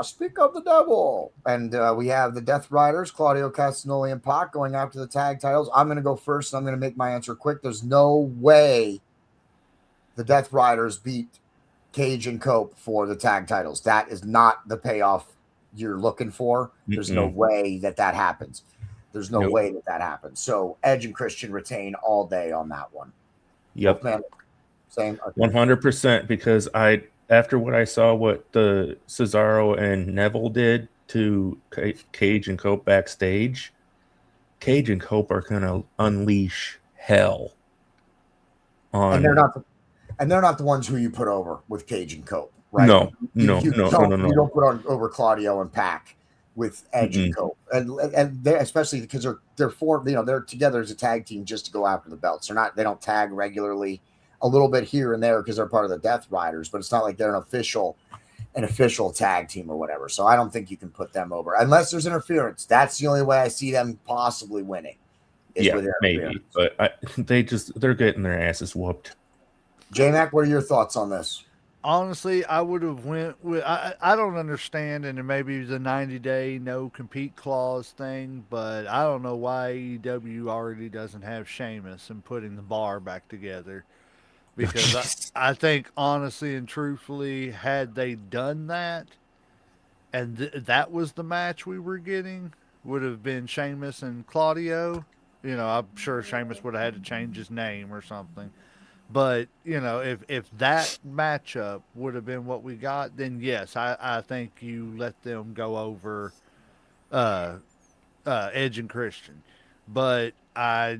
Speak of the devil. And we have the Death Riders, Claudio Castagnoli and Pac, going after the tag titles. I'm going to go first, and I'm going to make my answer quick. There's no way the Death Riders beat Cage and Cope for the tag titles. That is not the payoff you're looking for. There's no way that happens. There's no way that happens. So Edge and Christian retain all day on that one. Yep. Man, same. 100%, because after what I saw what the Cesaro and Neville did to Cage and Cope backstage, Cage and Cope are going to unleash hell on. And they're not the ones who you put over with Cage and Cope, right? No. You don't put over Claudio and Pac with Edge and Cope, and they especially because they're together as a tag team just to go after the belts. They don't tag regularly, a little bit here and there because they're part of the Death Riders, but it's not like they're an official tag team or whatever. So I don't think you can put them over unless there's interference. That's the only way I see them possibly winning. Yeah, maybe, but they're getting their asses whooped. J-Mac, what are your thoughts on this? Honestly, I would have went with. I don't understand, and it may be the 90-day no compete clause thing, but I don't know why AEW already doesn't have Sheamus and putting the bar back together. Because I think honestly and truthfully, had they done that, and that was the match we were getting, would have been Sheamus and Claudio. I'm sure Sheamus would have had to change his name or something. But, if that matchup would have been what we got, then yes, I think you let them go over Edge and Christian. But I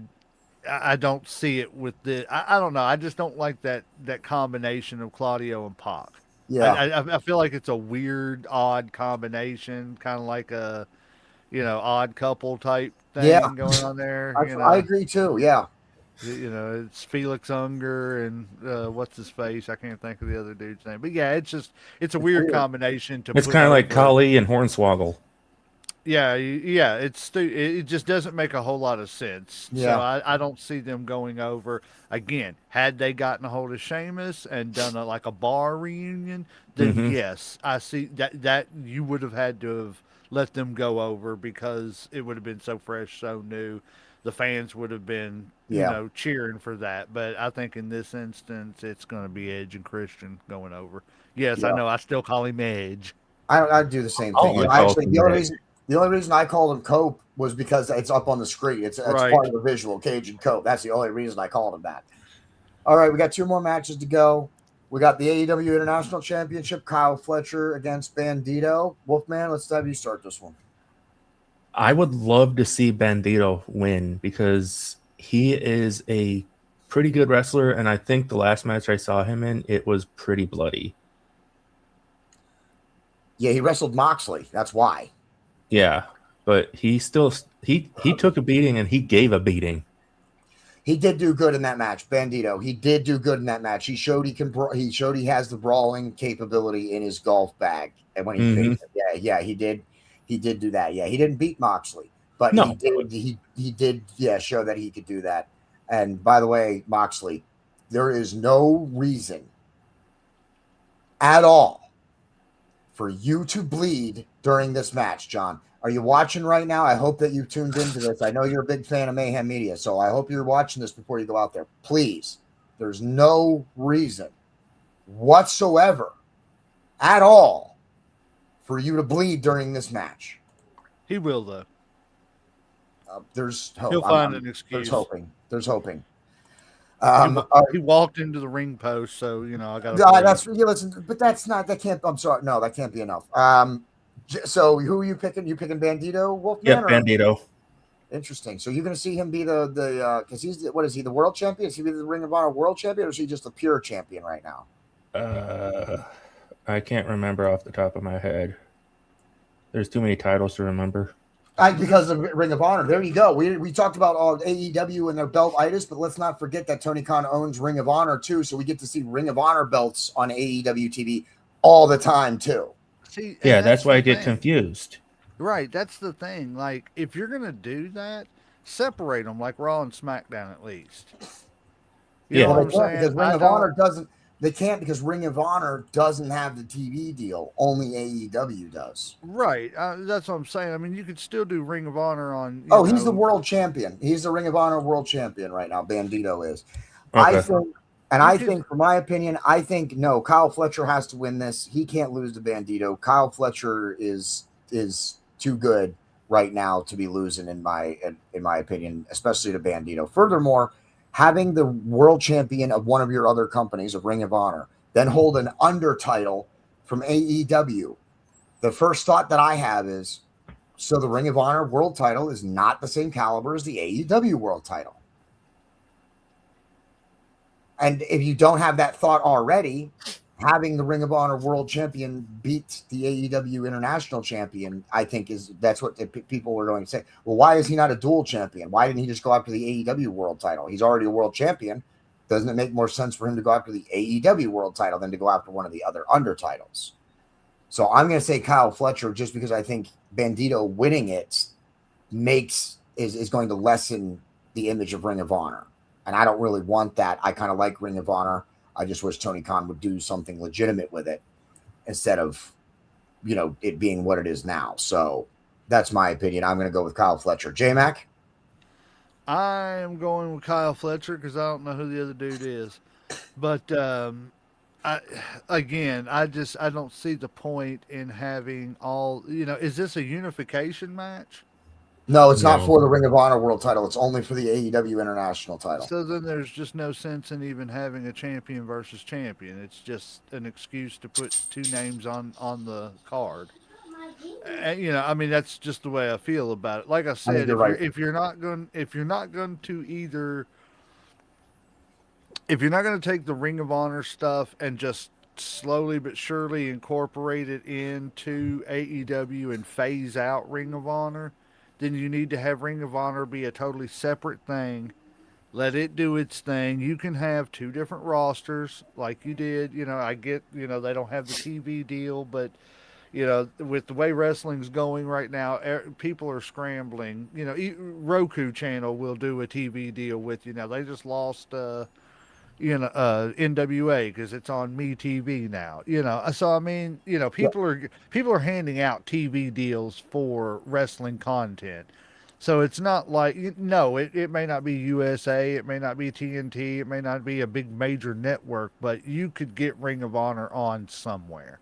don't see it with the. I don't know. I just don't like that combination of Claudio and Pac. Yeah, I feel like it's a weird, odd combination, kind of like a, odd couple type thing going on there. I agree too. Yeah. It's Felix Unger and what's his face? I can't think of the other dude's name. But yeah, it's a weird combination to. It's kind of like Kali and Hornswoggle. Yeah. It just doesn't make a whole lot of sense. Yeah. So I don't see them going over. Again, had they gotten a hold of Sheamus and done a bar reunion, then yes, I see that you would have had to have let them go over because it would have been so fresh, so new. The fans would have been, cheering for that. But I think in this instance, it's going to be Edge and Christian going over. Yes, I know. I still call him Edge. I do the same thing. The only reason I called him Cope was because it's up on the screen. It's right. Part of the visual, Cage and Cope. That's the only reason I called him that. All right, we got 2 more matches to go. We got the AEW International Championship, Kyle Fletcher against Bandito. Wolfman, let's have you start this one. I would love to see Bandito win because he is a pretty good wrestler, and I think the last match I saw him in, it was pretty bloody. Yeah, he wrestled Moxley. That's why. Yeah, but he took a beating and he gave a beating. He did do good in that match, Bandito. He did do good in that match. He showed he has the brawling capability in his golf bag, and when he faced it, he did. He did do that. Yeah, he didn't beat Moxley, but he did show that he could do that. And by the way, Moxley, there is no reason at all for you to bleed during this match, John. Are you watching right now? I hope that you tuned into this. I know you're a big fan of Mayhem Media, so I hope you're watching this before you go out there. Please, there's no reason whatsoever at all for you to bleed during this match. He will though. There's hope. He'll find an excuse. There's hoping. He walked into the ring post, so I got. Listen, but that's not. That can't. I'm sorry. No, that can't be enough. So who are you picking? You picking Bandito, Wolfman? Yep, Bandito. Interesting. So you're going to see him be the because he's what is he, the world champion? Is he the Ring of Honor world champion, or is he just a pure champion right now? I can't remember off the top of my head. There's too many titles to remember. Because of Ring of Honor. There you go. We talked about all AEW and their belt-itis, but let's not forget that Tony Khan owns Ring of Honor too, so we get to see Ring of Honor belts on AEW TV all the time too. See, yeah, that's why I get confused. Right, that's the thing. Like, if you're gonna do that, separate them like Raw and SmackDown at least. You know what I'm saying? Because Ring of Honor doesn't. They can't because Ring of Honor doesn't have the TV deal. Only AEW does. Right. That's what I'm saying. I mean, you could still do Ring of Honor on. He's the world champion. He's the Ring of Honor world champion right now. Bandito is. Okay. I think, for my opinion, no. Kyle Fletcher has to win this. He can't lose to Bandito. Kyle Fletcher is too good right now to be losing in my opinion, especially to Bandito. Furthermore, having the world champion of one of your other companies, of Ring of Honor, then hold an under title from AEW. The first thought that I have is, so the Ring of Honor world title is not the same caliber as the AEW world title. And if you don't have that thought already, having the Ring of Honor world champion beat the AEW international champion, I think that's what people were going to say. Well, why is he not a dual champion? Why didn't he just go after the AEW world title? He's already a world champion. Doesn't it make more sense for him to go after the AEW world title than to go after one of the other under titles? So I'm going to say Kyle Fletcher, just because I think Bandito winning it is going to lessen the image of Ring of Honor. And I don't really want that. I kind of like Ring of Honor. I just wish Tony Khan would do something legitimate with it instead of, it being what it is now. So that's my opinion. I'm going to go with Kyle Fletcher. J-Mac? I am going with Kyle Fletcher because I don't know who the other dude is. But I don't see the point in having all, is this a unification match? No, it's not for the Ring of Honor world title. It's only for the AEW international title. So then there's just no sense in even having a champion versus champion. It's just an excuse to put two names on the card. And, that's just the way I feel about it. Like I said, if you're not going to take the Ring of Honor stuff and just slowly but surely incorporate it into AEW and phase out Ring of Honor, then you need to have Ring of Honor be a totally separate thing. Let it do its thing. You can have two different rosters like you did. I get, they don't have the TV deal, but, with the way wrestling's going right now, people are scrambling. Roku channel will do a TV deal with you. Now, they just lost, NWA because it's on MeTV now. So I mean, people are handing out TV deals for wrestling content. So it's not like it may not be USA, it may not be TNT, it may not be a big major network, but you could get Ring of Honor on somewhere.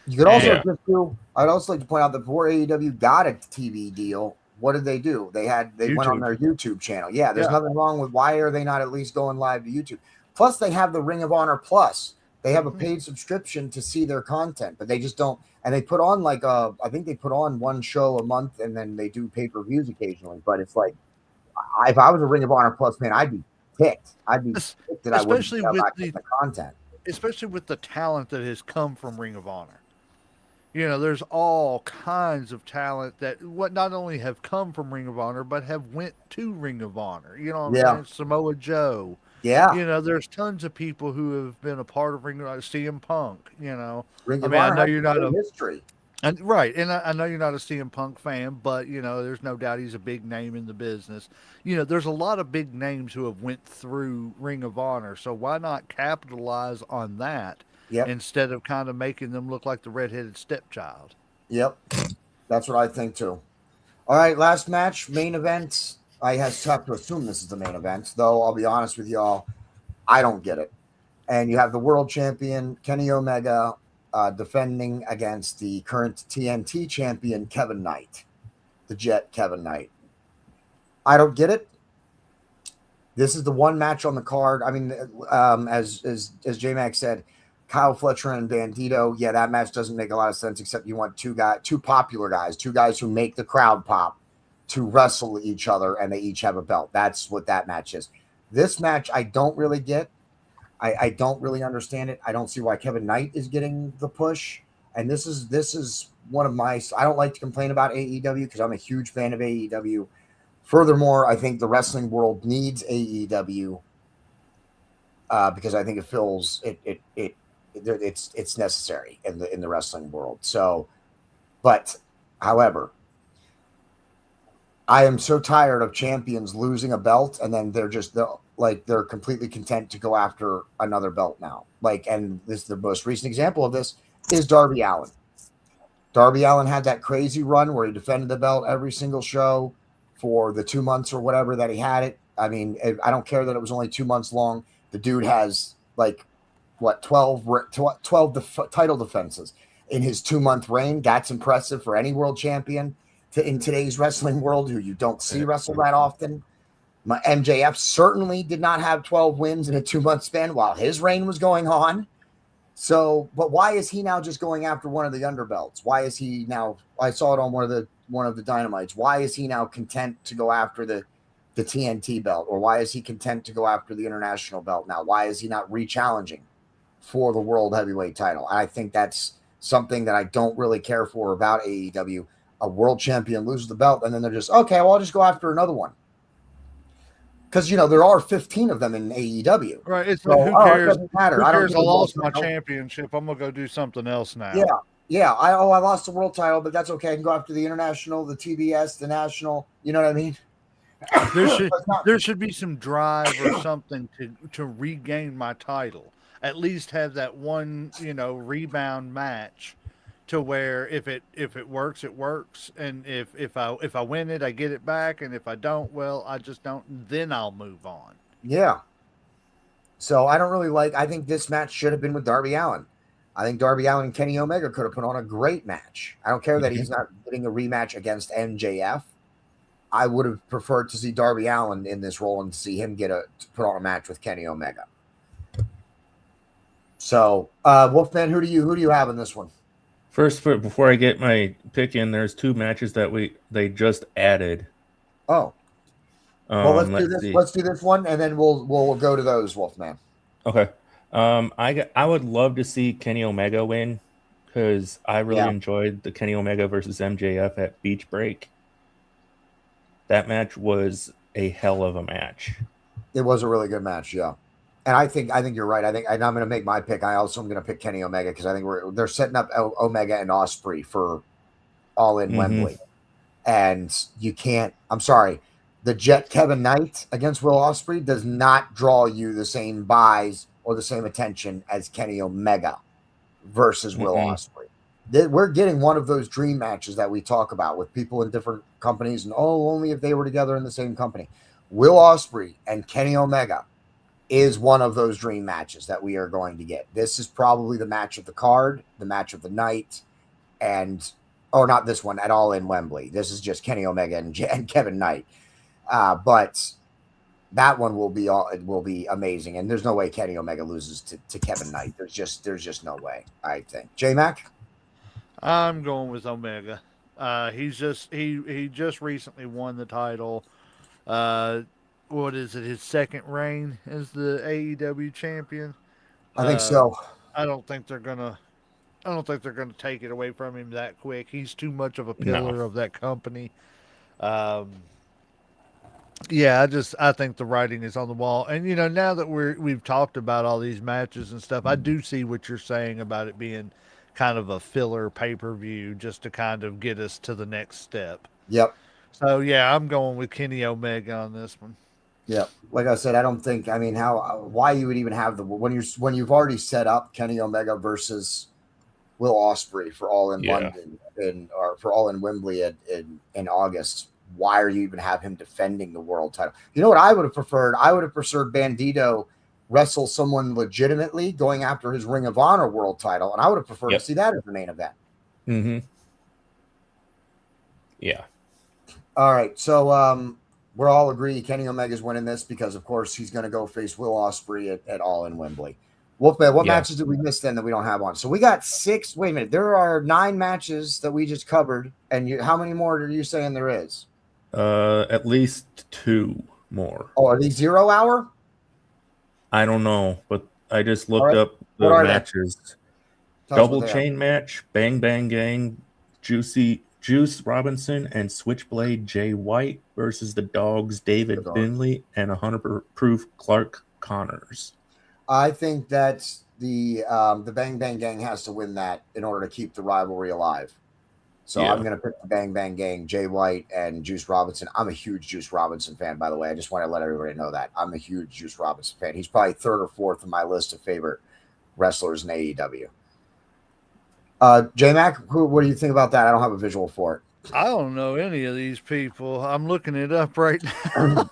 You could also I'd also like to point out that before AEW got a TV deal, what did they do? They went on their YouTube channel. Yeah, there's nothing wrong with why are they not at least going live to YouTube? Plus, they have the Ring of Honor Plus. They have a paid subscription to see their content, but they just don't. And they put on I think they put on one show a month, and then they do pay-per-views occasionally. But it's like, if I was a Ring of Honor Plus fan, I'd be ticked. I'd be ticked that I wouldn't get the content. Especially with the talent that has come from Ring of Honor. There's all kinds of talent that not only have come from Ring of Honor, but have went to Ring of Honor. Saying? Samoa Joe. Yeah. There's tons of people who have been a part of Ring of Honor. CM Punk, Ring of Honor, I know you're not a history. And right, and I know you're not a CM Punk fan, but there's no doubt he's a big name in the business. There's a lot of big names who have went through Ring of Honor, so why not capitalize on that instead of kind of making them look like the redheaded stepchild? Yep, that's what I think too. All right, last match, main event. I have to assume this is the main event, though I'll be honest with y'all, I don't get it. And you have the world champion, Kenny Omega, defending against the current TNT champion, Kevin Knight, the Jet Kevin Knight. I don't get it. This is the one match on the card. I mean, as J-Mac said, Kyle Fletcher and Bandito. Yeah, that match doesn't make a lot of sense, except you want two popular guys, two guys who make the crowd pop, to wrestle each other, and they each have a belt. That's what that match is. This match, I don't really get. I don't really understand it. I don't see why Kevin Knight is getting the push. And this is one of my. I don't like to complain about AEW because I'm a huge fan of AEW. Furthermore, I think the wrestling world needs AEW because I think it feels it's necessary in the wrestling world. So, but however, I am so tired of champions losing a belt and then they're completely content to go after another belt now. And this the most recent example of this is Darby Allin. Darby Allin had that crazy run where he defended the belt every single show for the 2 months or whatever that he had it. I mean, I don't care that it was only 2 months long. The dude has 12 title defenses in his 2-month reign. That's impressive for any world champion in today's wrestling world, who you don't see wrestle that often. MJF certainly did not have 12 wins in a 2-month span while his reign was going on. So, but why is he now just going after one of the underbelts? Why is he now? I saw it on one of the Dynamites. Why is he now content to go after the TNT belt, or why is he content to go after the international belt now? Why is he not re-challenging for the world heavyweight title? I think that's something that I don't really care for about AEW. A world champion loses the belt, and then they're just, okay, well, I'll just go after another one. Because, there are 15 of them in AEW. Right. It's so, who cares? It doesn't matter. Who cares? I lost my title. championship. I'm going to go do something else now. Yeah. I lost the world title, but that's okay. I can go after the international, the TBS, the national. You know what I mean? There should be some drive or something to regain my title. At least have that one, rebound match, to where if it works, it works, and if I win it, I get it back, and if I don't, well, I just don't. Then I'll move on. Yeah. So I don't really I think this match should have been with Darby Allin. I think Darby Allin and Kenny Omega could have put on a great match. I don't care that he's not getting a rematch against MJF. I would have preferred to see Darby Allin in this role and see him put on a match with Kenny Omega. So, Wolfman, who do you have in this one? First, before I get my pick in, there's 2 matches that they just added. Oh, well, let's do this. Let's do this one, and then we'll go to those, Wolfman. Okay. I would love to see Kenny Omega win because I really enjoyed the Kenny Omega versus MJF at Beach Break. That match was a hell of a match. It was a really good match, yeah. And I think you're right. I'm going to make my pick. I also am going to pick Kenny Omega because I think they're setting up Omega and Ospreay for All In Wembley, and you can't. I'm sorry, the Jet Kevin Knight against Will Ospreay does not draw you the same buys or the same attention as Kenny Omega versus Will Ospreay. We're getting one of those dream matches that we talk about with people in different companies, and only if they were together in the same company. Will Ospreay and Kenny Omega is one of those dream matches that we are going to get. This is probably the match of the card, the match of the night, not this one at All in Wembley. This is just Kenny Omega and Kevin Knight. But that one will be amazing. And there's no way Kenny Omega loses to Kevin Knight. There's just no way, I think. J-Mac? I'm going with Omega. He just recently won the title. What is it? His second reign as the AEW champion. I think so. I don't think they're gonna take it away from him that quick. He's too much of a pillar of that company. I think the writing is on the wall. And now that we've talked about all these matches and stuff, I do see what you're saying about it being kind of a filler pay-per-view just to kind of get us to the next step. Yep. So yeah, I'm going with Kenny Omega on this one. Yeah, like I said, I don't think. I mean, why you would even have when you've already set up Kenny Omega versus Will Ospreay for All in London or for All in Wembley in August. Why are you even have him defending the world title? You know what I would have preferred? I would have preferred Bandito wrestle someone legitimately going after his Ring of Honor world title. And I would have preferred to see that as the main event. Mm-hmm. Yeah. All right. So we're all agree Kenny Omega's winning this because, of course, he's going to go face Will Ospreay at All in Wembley. Wolfman, what matches did we miss then that we don't have on? So we got 6. Wait a minute. There are 9 matches that we just covered. And how many more are you saying there is? At least 2 more. Oh, are these 0 hour? I don't know, but I just looked up the matches. Double chain match, Bang Bang Gang, Juice Robinson and Switchblade Jay White versus the Dogs David Finlay and 100 Proof Clark Connors. I think that's the Bang Bang Gang has to win that in order to keep the rivalry alive. So I'm going to pick the Bang Bang Gang, Jay White and Juice Robinson. I'm a huge Juice Robinson fan, by the way. I just want to let everybody know that. I'm a huge Juice Robinson fan. He's probably 3rd or 4th on my list of favorite wrestlers in AEW. J-Mac, what do you think about that? I don't have a visual for it. I don't know any of these people. I'm looking it up right now.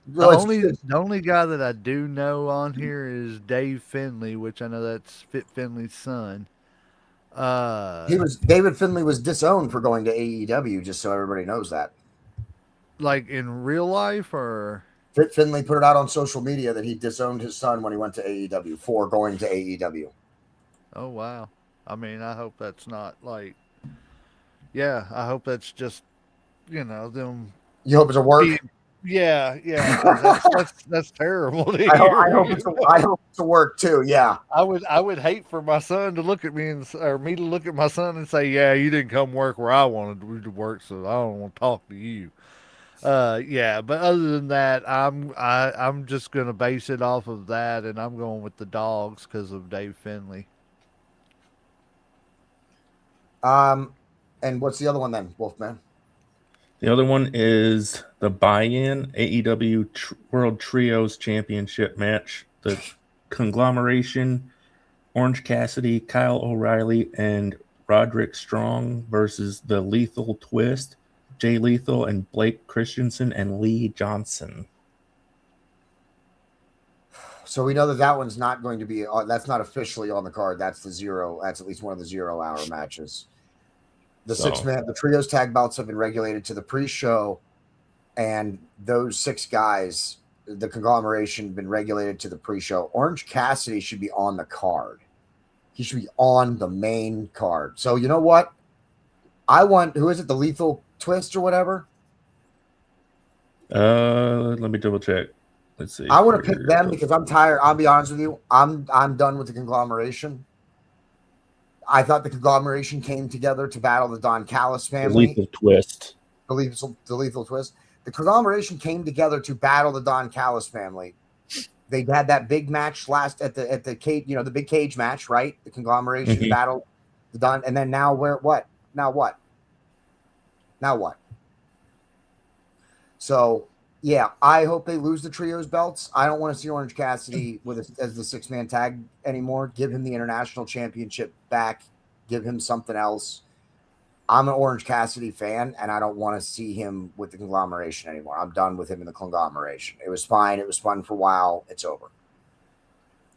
The only guy that I do know on here is Dave Finlay, which I know that's Fit Finlay's son. David Finlay was disowned for going to AEW, just so everybody knows that. Like in real life, or Fit Finlay put it out on social media that he disowned his son when he went to AEW for going to AEW. Oh wow! I mean, I hope that's not like. Yeah, I hope that's just, them. You hope it's a work. Yeah. That's terrible. To I hope it's a work too. Yeah, I would hate for my son to look at me or me to look at my son and say, "Yeah, you didn't come work where I wanted to work, so I don't want to talk to you." Yeah, but other than that, I'm just gonna base it off of that, and I'm going with the Dogs because of Dave Finlay. And what's the other one then, Wolfman? The other one is the buy-in AEW World Trios Championship match. The conglomeration, Orange Cassidy, Kyle O'Reilly, and Roderick Strong versus the Lethal Twist, Jay Lethal and Blake Christensen and Lee Johnson. So we know that one's not going to be. That's not officially on the card. That's the 0. That's at least one of the 0 hour matches. The 6-man, the trios tag belts have been regulated to the pre-show, and those 6 guys, the conglomeration, been regulated to the pre-show. Orange Cassidy should be on the card. He should be on the main card. So you know what? Who is it? The Lethal Twist or whatever? Let me double check. Let's see. I want to pick them because I'm tired. I'll be honest with you. I'm done with the conglomeration. I thought the conglomeration came together to battle the Don Callis family. The Lethal Twist. The Lethal Twist. The conglomeration came together to battle the Don Callis family. They had that big match at the cage, the big cage match, right? The conglomeration battled the Don, and then now what? Now what? So yeah, I hope they lose the trios belts. I don't want to see Orange Cassidy as the 6-man tag anymore. Give him the international championship back. Give him something else. I'm an Orange Cassidy fan, and I don't want to see him with the conglomeration anymore. I'm done with him in the conglomeration. It was fine. It was fun for a while. It's over.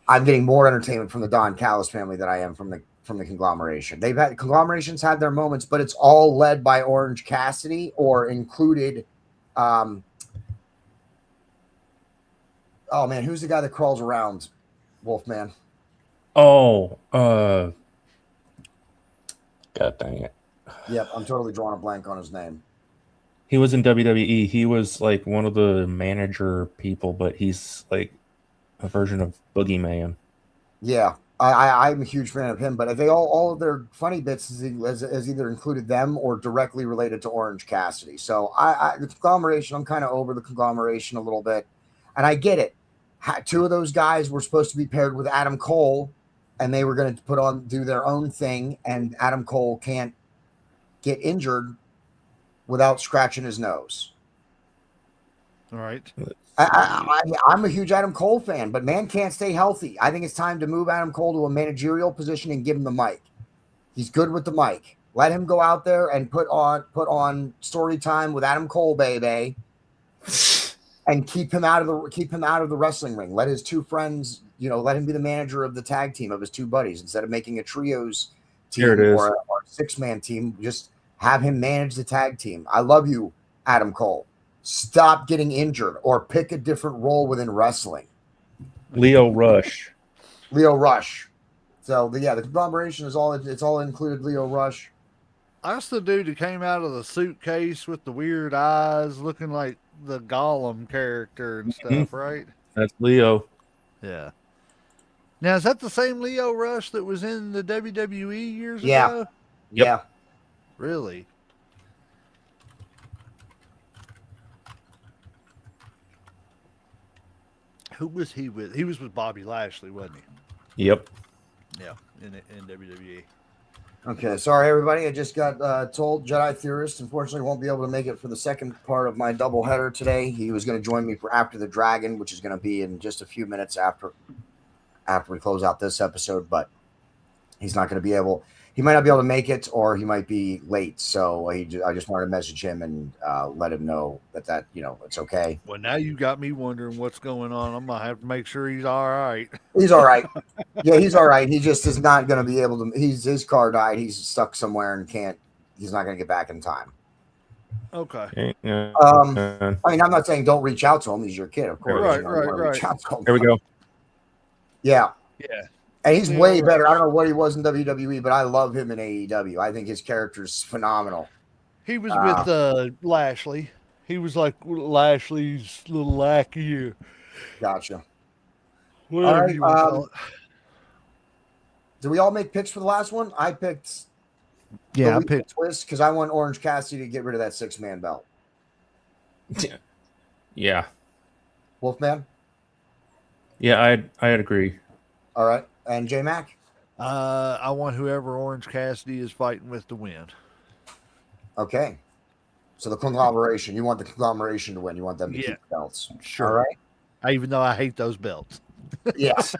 I'm getting more entertainment from the Don Callis family than I am from the conglomeration. Conglomerations had their moments, but it's all led by Orange Cassidy or included. Oh man, who's the guy that crawls around, Wolfman? Oh, God dang it. Yep, I'm totally drawing a blank on his name. He was in WWE. He was like one of the manager people, but he's like a version of Boogeyman. Yeah, I'm a huge fan of him, but they all of their funny bits has either included them or directly related to Orange Cassidy. So the conglomeration, I'm kind of over the conglomeration a little bit, and I get it. 2 of those guys were supposed to be paired with Adam Cole, and they were going to do their own thing, and Adam Cole can't get injured without scratching his nose. All right. I'm a huge Adam Cole fan, but man can't stay healthy. I think it's time to move Adam Cole to a managerial position and give him the mic. He's good with the mic. Let him go out there and put on story time with Adam Cole, baby. and keep him out of the wrestling ring. Let his two friends, let him be the manager of the tag team of his two buddies instead of making a trios team or a 6-man team. Just have him manage the tag team. I love you, Adam Cole. Stop getting injured or pick a different role within wrestling. Leo Rush. So the conglomeration is all included. Leo Rush. That's the dude that came out of the suitcase with the weird eyes, looking like the Gollum character and stuff, right? That's Leo. Yeah. Now, is that the same Leo Rush that was in the WWE years ago? Yep. Yeah. Really? Who was he with? He was with Bobby Lashley, wasn't he? Yep. Yeah, in WWE. Okay, sorry everybody. I just got told Jedi Theorist unfortunately won't be able to make it for the second part of my doubleheader today. He was going to join me for After the Dragon, which is going to be in just a few minutes after we close out this episode, but he's not going to be able. He might not be able to make it, or he might be late. So I just wanted to message him and let him know that it's okay. Well, now you got me wondering what's going on. I'm gonna have to make sure he's all right. He's all right. Yeah, he's all right. He just is not going to be able to. His car died. He's stuck somewhere and can't. He's not going to get back in time. Okay. I mean, I'm not saying don't reach out to him. He's your kid, of course. Right. There we go. Yeah. Yeah. And he's way better. I don't know what he was in WWE, but I love him in AEW. I think his character is phenomenal. He was with Lashley. He was like Lashley's little lackey. Gotcha. Whatever all right, you want to call it. Did we all make picks for the last one? I picked. Yeah, I picked Twist because I want Orange Cassidy to get rid of that 6-man belt. Yeah. Wolfman? Yeah, I'd agree. All right. And J Mac? I want whoever Orange Cassidy is fighting with to win. Okay. So the conglomeration. You want the conglomeration to win. You want them to keep the belts. Sure. All right. Even though I hate those belts. Yes.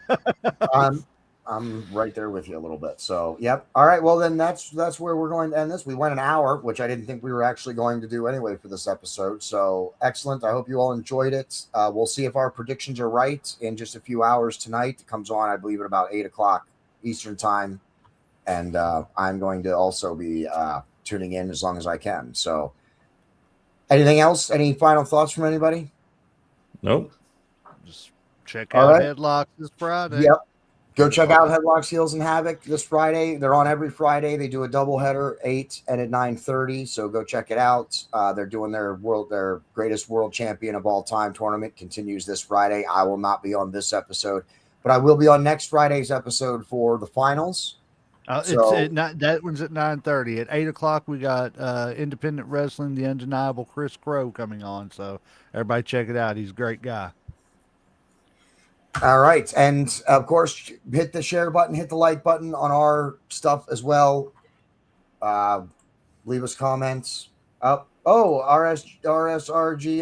I'm right there with you a little bit. So, yep. All right. Well, then that's where we're going to end this. We went an hour, which I didn't think we were actually going to do anyway for this episode. So, excellent. I hope you all enjoyed it. We'll see if our predictions are right in just a few hours tonight. It comes on, I believe, at about 8 o'clock Eastern time. And I'm going to also be tuning in as long as I can. So, anything else? Any final thoughts from anybody? Nope. Just check All out right. Headlocks this Friday. Yep. Go check out Headlocks, Heels, and Havoc this Friday. They're on every Friday. They do a doubleheader, 8 and at 9:30. So go check it out. They're doing their greatest world champion of all time tournament continues this Friday. I will not be on this episode, but I will be on next Friday's episode for the finals. That one's at 9:30. At 8 o'clock, we got Independent Wrestling, the undeniable Chris Crow coming on. So everybody check it out. He's a great guy. All right. And of course, hit the share button, hit the like button on our stuff as well. Leave us comments. RSRG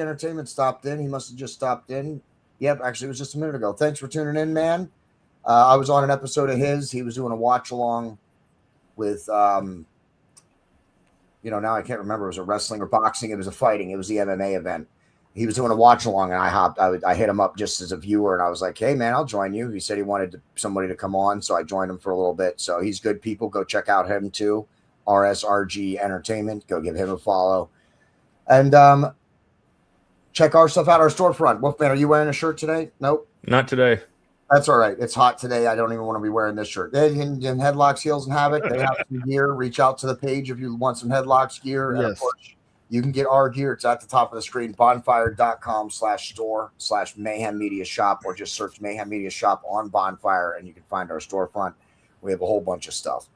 Entertainment stopped in. He must have just stopped in. Yep, actually, it was just a minute ago. Thanks for tuning in, man. I was on an episode of his. He was doing a watch along with, now I can't remember. It was a wrestling or boxing. It was a fighting. It was the MMA event. He was doing a watch along, and I hit him up just as a viewer, and I was like, "Hey, man, I'll join you." He said he wanted somebody to come on, so I joined him for a little bit. So he's good people. Go check out him too. RSRG Entertainment. Go give him a follow, and check our stuff out. Our storefront. Wolfman, are you wearing a shirt today? Nope. Not today. That's all right. It's hot today. I don't even want to be wearing this shirt. They can Headlocks, Heels, and Havoc. They have some gear. Reach out to the page if you want some Headlocks gear. Yes. And of course, you can get our gear. It's at the top of the screen, bonfire.com/store/Mayhem Media Shop, or just search Mayhem Media Shop on Bonfire and you can find our storefront. We have a whole bunch of stuff.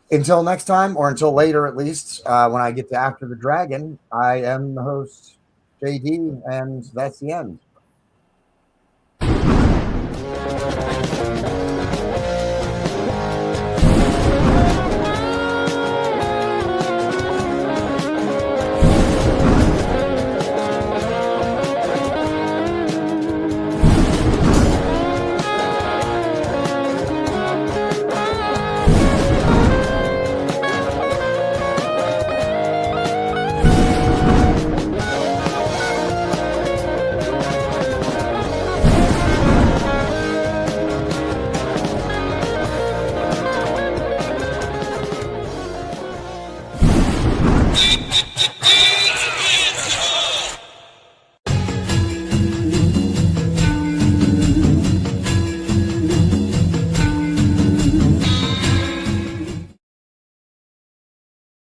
Until next time, or until later at least, when I get to After the Dragon, I am the host, JD, and that's the end.